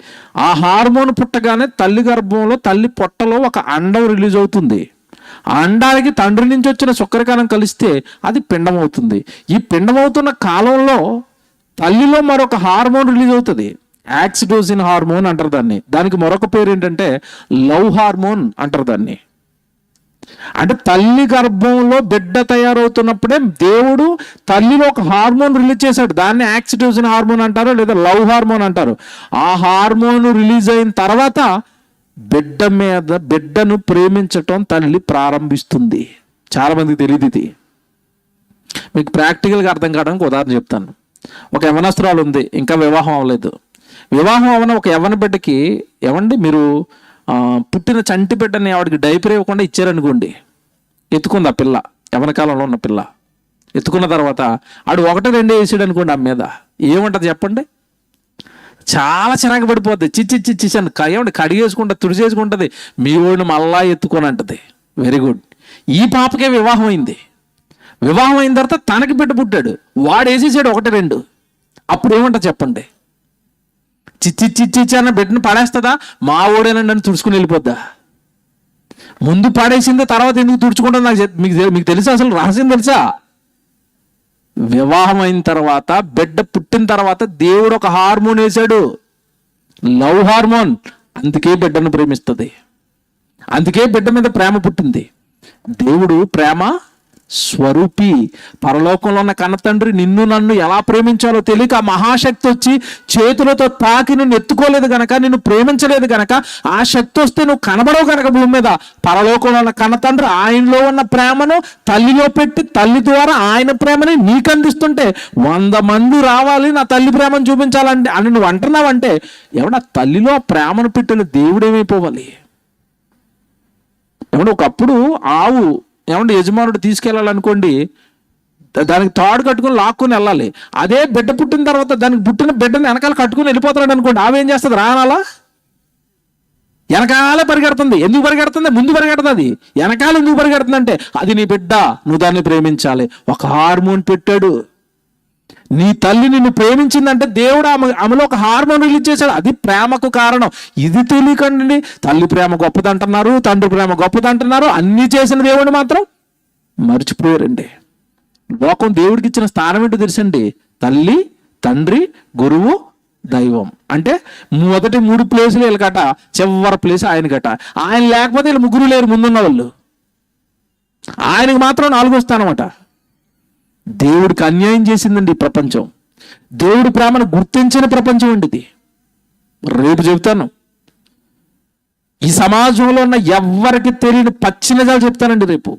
ఆ హార్మోన్ పుట్టగానే తల్లి గర్భంలో తల్లి పొట్టలో ఒక అండం రిలీజ్ అవుతుంది. ఆ అండానికి తండ్రి నుంచి వచ్చిన శుక్రకణం కలిస్తే అది పిండం అవుతుంది. ఈ పిండం అవుతున్న కాలంలో తల్లిలో మరొక హార్మోన్ రిలీజ్ అవుతుంది. ఆక్సిటోసిన్ హార్మోన్ అంటారు దాన్ని. దానికి మరొక పేరు ఏంటంటే లవ్ హార్మోన్ అంటారు దాన్ని. అంటే తల్లి గర్భంలో బిడ్డ తయారవుతున్నప్పుడే దేవుడు తల్లిలో ఒక హార్మోన్ రిలీజ్ చేశాడు. దాన్ని ఆక్సిటోసిన్ హార్మోన్ అంటారు, లేదా లవ్ హార్మోన్ అంటారు. ఆ హార్మోన్ రిలీజ్ అయిన తర్వాత బిడ్డను ప్రేమించటం తల్లి ప్రారంభిస్తుంది. చాలా మందికి తెలియదు ఇది. మీకు ప్రాక్టికల్గా అర్థం కావడానికి ఉదాహరణ చెప్తాను. ఒక యవనస్తురాలు ఉంది, ఇంకా వివాహం అవ్వలేదు. వివాహం అవ్వన ఒక యవన బిడ్డకి, ఏమండి మీరు పుట్టిన చంటి బిడ్డని ఆవిడకి డైపర్ ఇవ్వకుండా ఇచ్చారనుకోండి, ఎత్తుకుంది ఆ పిల్ల, యవన కాలంలో ఉన్న పిల్ల. ఎత్తుకున్న తర్వాత ఆడు 1-2 వేసాడు అనుకోండి, ఆ మీద ఏముంటుంది చెప్పండి? చాలా చిరాకు పడిపోద్ది. చిచ్చి అని ఏమండి కడిగేసుకుంటుంది, తుడిచేసుకుంటుంది. మీ ఊడిని మళ్ళా ఎత్తుకొని అంటది. Very good. ఈ పాపకే వివాహం అయింది. వివాహం అయిన తర్వాత తనకి బిడ్డ పుట్టాడు, వాడు వేసేసాడు 1-2. అప్పుడు ఏమంటుంది చెప్పండి? చిచ్చి అన్న బిడ్డను పడేస్తుందా? మా ఓడేనండి అని తుడుచుకుని వెళ్ళిపోద్దా? ముందు పడేసింది, తర్వాత ఎందుకు తుడుచుకుంటుంది మీకు తెలుసా? అసలు రహస్యం తెలుసా? వివాహం అయిన తర్వాత, బిడ్డ పుట్టిన తర్వాత దేవుడు ఒక హార్మోన్ వేశాడు, లవ్ హార్మోన్. అందుకే బిడ్డను ప్రేమిస్తుంది. అందుకే బిడ్డ మీద ప్రేమ పుట్టింది. దేవుడు ప్రేమ స్వరూపి. పరలోకంలో ఉన్న కన్నతండ్రి నిన్ను నన్ను ఎలా ప్రేమించాలో తెలియక ఆ మహాశక్తి వచ్చి చేతులతో తాకి నిన్ను ఎత్తుకోలేదు గనక, నిన్ను ప్రేమించలేదు గనక, ఆ శక్తి వస్తే నువ్వు కనబడవు గనక భూమి మీద, పరలోకంలో ఉన్న కన్నతండ్రి ఆయనలో ఉన్న ప్రేమను తల్లిలో పెట్టి తల్లి ద్వారా ఆయన ప్రేమని నీకు అందిస్తుంటే 100 మంది రావాలి నా తల్లి ప్రేమను చూపించాలంటే అని నువ్వు అంటున్నావంటే, ఎవడా తల్లిలో ప్రేమను పెట్టిన దేవుడు ఏమైపోవాలి? ఏమంటే ఒకప్పుడు ఆవు ఏమంటే యజమానుడు తీసుకెళ్ళాలనుకోండి, దానికి తాడు కట్టుకుని లాక్కుని వెళ్ళాలి. అదే బిడ్డ పుట్టిన తర్వాత దానికి పుట్టిన బిడ్డని వెనకాల కట్టుకుని వెళ్ళిపోతున్నాడు అనుకోండి, ఆవేం చేస్తుంది? రానాలా? వెనకాలే పరిగెడుతుంది. ఎందుకు పరిగెడుతుంది? ముందు పరిగెడుతుంది. వెనకాల ఎందుకు పరిగెడుతుంది అంటే, అది నీ బిడ్డ, నువ్వు దాన్ని ప్రేమించాలి. ఒక హార్మోన్ పెట్టాడు. నీ తల్లి నిన్ను ప్రేమించిందంటే దేవుడు ఆమెలో ఒక హార్మోన్ రిలీజ్ చేశాడు. అది ప్రేమకు కారణం. ఇది తెలియకండి, తల్లి ప్రేమ గొప్పదంటున్నారు, తండ్రి ప్రేమ గొప్పదంటున్నారు, అన్నీ చేసిన దేవుడు మాత్రం మర్చిపోయారండి. లోకం దేవుడికి ఇచ్చిన స్థానం ఏంటో తెలుసండి? తల్లి, తండ్రి, గురువు, దైవం. అంటే మొదటి 3 ప్లేసులు వీళ్ళకట, చివరి ప్లేస్ ఆయనకట. ఆయన లేకపోతే వీళ్ళు ముగ్గురు లేరు ముందున్న వాళ్ళు. ఆయనకి మాత్రం 4వ స్థానం అట. దేవుడికి అన్యాయం చేసిందండి ఈ ప్రపంచం. దేవుడి ప్రేమను గుర్తించిన ప్రపంచం అండి ఇది. రేపు చెబుతాను, ఈ సమాజంలో ఉన్న ఎవ్వరికి తెలియని పచ్చి నిజాలు చెప్తానండి రేపు.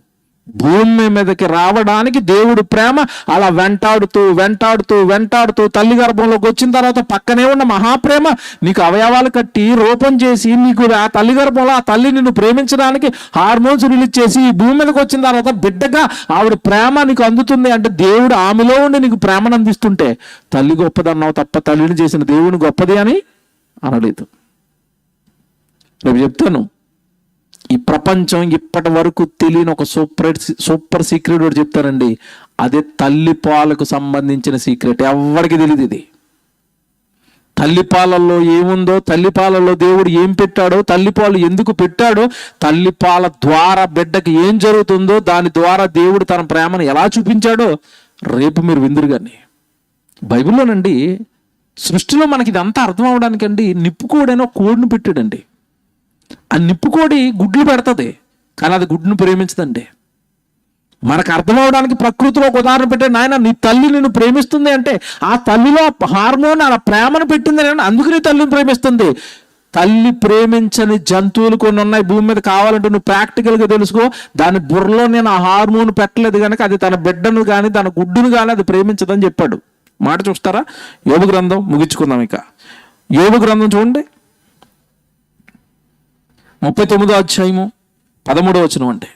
భూమి మీదకి రావడానికి దేవుడి ప్రేమ అలా వెంటాడుతూ వెంటాడుతూ వెంటాడుతూ తల్లి గర్భంలోకి వచ్చిన తర్వాత పక్కనే ఉన్న మహాప్రేమ నీకు అవయవాలు కట్టి రూపం చేసి నీకు ఆ తల్లి గర్భంలో ఆ తల్లి నిన్ను ప్రేమించడానికి హార్మోన్స్ రిలీజ్ చేసి ఈ భూమి మీదకి వచ్చిన తర్వాత బిడ్డగా ఆవిడ ప్రేమ నీకు అందుతుంది అంటే దేవుడు ఆమెలో ఉండి నీకు ప్రేమను అందిస్తుంటే తల్లి గొప్పదన్నావు తప్ప తల్లిని చేసిన దేవుని గొప్పది అని అనలేదు. రేపు చెప్తాను. ఈ ప్రపంచం ఇప్పటి వరకు తెలియని ఒక సూపర్ సీక్రెట్ కూడా చెప్తానండి. అదే తల్లి పాలకు సంబంధించిన సీక్రెట్. ఎవరికి తెలియదు ఇది. తల్లిపాలల్లో ఏముందో, తల్లిపాలల్లో దేవుడు ఏం పెట్టాడో, తల్లిపాలు ఎందుకు పెట్టాడో, తల్లిపాల ద్వారా బిడ్డకి ఏం జరుగుతుందో, దాని ద్వారా దేవుడు తన ప్రేమను ఎలా చూపించాడో రేపు మీరు విందురు. కానీ బైబిల్లోనండి సృష్టిలో మనకి ఇదంతా అర్థం అవడానికండి నిప్పుకోడైనా కోడిని పెట్టాడండి. ఆ నిప్పుకోడి గుడ్లు పెడుతుంది, కానీ అది గుడ్డును ప్రేమించదండి. మనకు అర్థం అవడానికి ప్రకృతిలో ఒక ఉదాహరణ పెట్టే, నాయన నీ తల్లి నిన్ను ప్రేమిస్తుంది అంటే ఆ తల్లిలో హార్మోన్ ఆ ప్రేమను పెట్టింది, అందుకు నీ తల్లిని ప్రేమిస్తుంది. తల్లి ప్రేమించని జంతువులు కొన్ని ఉన్నాయి భూమి మీద. కావాలంటే నువ్వు ప్రాక్టికల్గా తెలుసుకో. దాని బుర్రలో నేను ఆ హార్మోన్ పెట్టలేదు కనుక అది తన బిడ్డను కానీ తన గుడ్డును కానీ అది ప్రేమించదని చెప్పాడు. మాట చూస్తారా? యోబు గ్రంథం ముగించుకుందాం. ఇక యోబు గ్రంథం చూడండి, 39వ అధ్యాయము 13వ వచనం. అంటే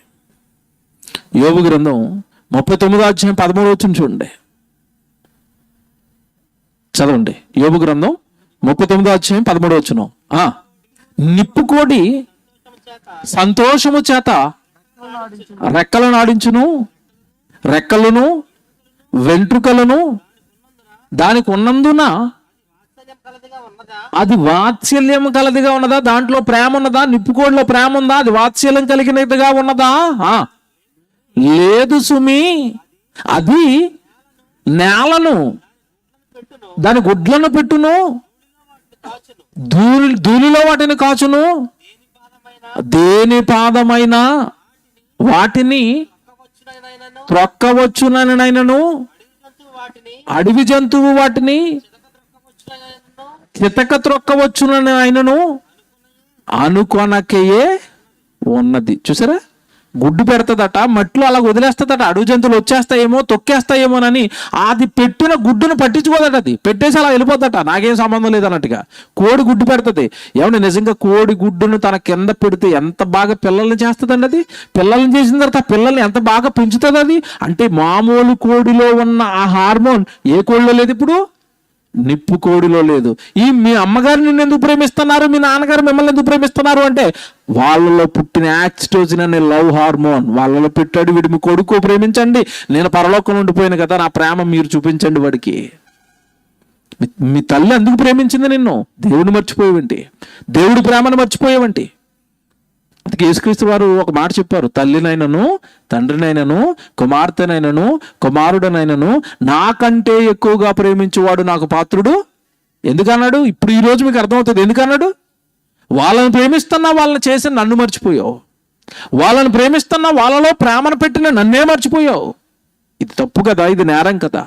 యోబు గ్రంథం 39వ అధ్యాయం 13వ వచనం చూడండి, చదవండి. యోబు గ్రంథం 39వ అధ్యాయం 13వ వచనం. నిప్పుకోడి సంతోషము చేత రెక్కలను ఆడించును, రెక్కలను వెంట్రుకలను దానికి ఉన్నందున అది వాత్సల్యం కలదిగా ఉన్నదా? దాంట్లో ప్రేమ ఉన్నదా? నిప్పుకోడిలో ప్రేమ ఉందా? అది వాత్సల్యం కలిగినదిగా ఉన్నదా? లేదు సుమి. అది నేలను దాని గుడ్లను పెట్టును, ధూళిలో వాటిని కాచును, దేని పాదమైనా వాటిని త్రొక్కవచ్చునైనను, అడవి జంతువు వాటిని చితక త్రొక్కవచ్చునని ఆయనను అనుకొనకయే ఉన్నది. చూసారా? గుడ్డు పెడతదట, మట్టిలో అలా వదిలేస్తుందట. అడవి జంతువులు వచ్చేస్తాయేమో తొక్కేస్తాయేమోనని అది పెట్టిన గుడ్డును పట్టించుకోదట. అది పెట్టేసి అలా వెళ్ళిపోద్దట, నాకేం సంబంధం లేదన్నట్టుగా. కోడి గుడ్డు పెడుతుంది. ఏమన్నా నిజంగా కోడి గుడ్డును తన కింద పెడితే ఎంత బాగా పిల్లల్ని చేస్తుందండి. అది పిల్లల్ని చేసిన తర్వాత పిల్లల్ని ఎంత బాగా పెంచుతుంది అది. అంటే మామూలు కోడిలో ఉన్న ఆ హార్మోన్ ఏ కోడిలో లేదు, ఇప్పుడు నిప్పు కోడిలో లేదు. మీ అమ్మగారు నిన్ను ఎందుకు ప్రేమిస్తున్నారు, మీ నాన్నగారు మిమ్మల్ని ఎందుకు ప్రేమిస్తున్నారు అంటే వాళ్ళలో పుట్టిన యాక్సిటోసిన్ అనే లవ్ హార్మోన్ వాళ్ళలో పెట్టాడు. వీడు మీ కొడుకు ప్రేమించండి, నేను పరలోకం ఉండిపోయాను కదా, నా ప్రేమ మీరు చూపించండి వాడికి. మీ తల్లి ఎందుకు ప్రేమించింది నిన్ను? దేవుడిని మర్చిపోయేవంటి, దేవుడి ప్రేమను మర్చిపోయేవంటి. అందుకే యేసుక్రీస్తు వారు ఒక మాట చెప్పారు, తల్లినైనను తండ్రినైనను కుమార్తెనైనను కుమారుడనైనను నాకంటే ఎక్కువగా ప్రేమించేవాడు నాకు పాత్రుడు. ఎందుకన్నాడు? ఇప్పుడు ఈ రోజు మీకు అర్థమవుతుంది ఎందుకన్నాడు. వాళ్ళని ప్రేమిస్తున్నా వాళ్ళని చేసి నన్ను మర్చిపోయావు, వాళ్ళని ప్రేమిస్తున్నా వాళ్ళలో ప్రేమను పెట్టిన నన్నే మర్చిపోయావు. ఇది తప్పు కదా, ఇది నేరం కదా.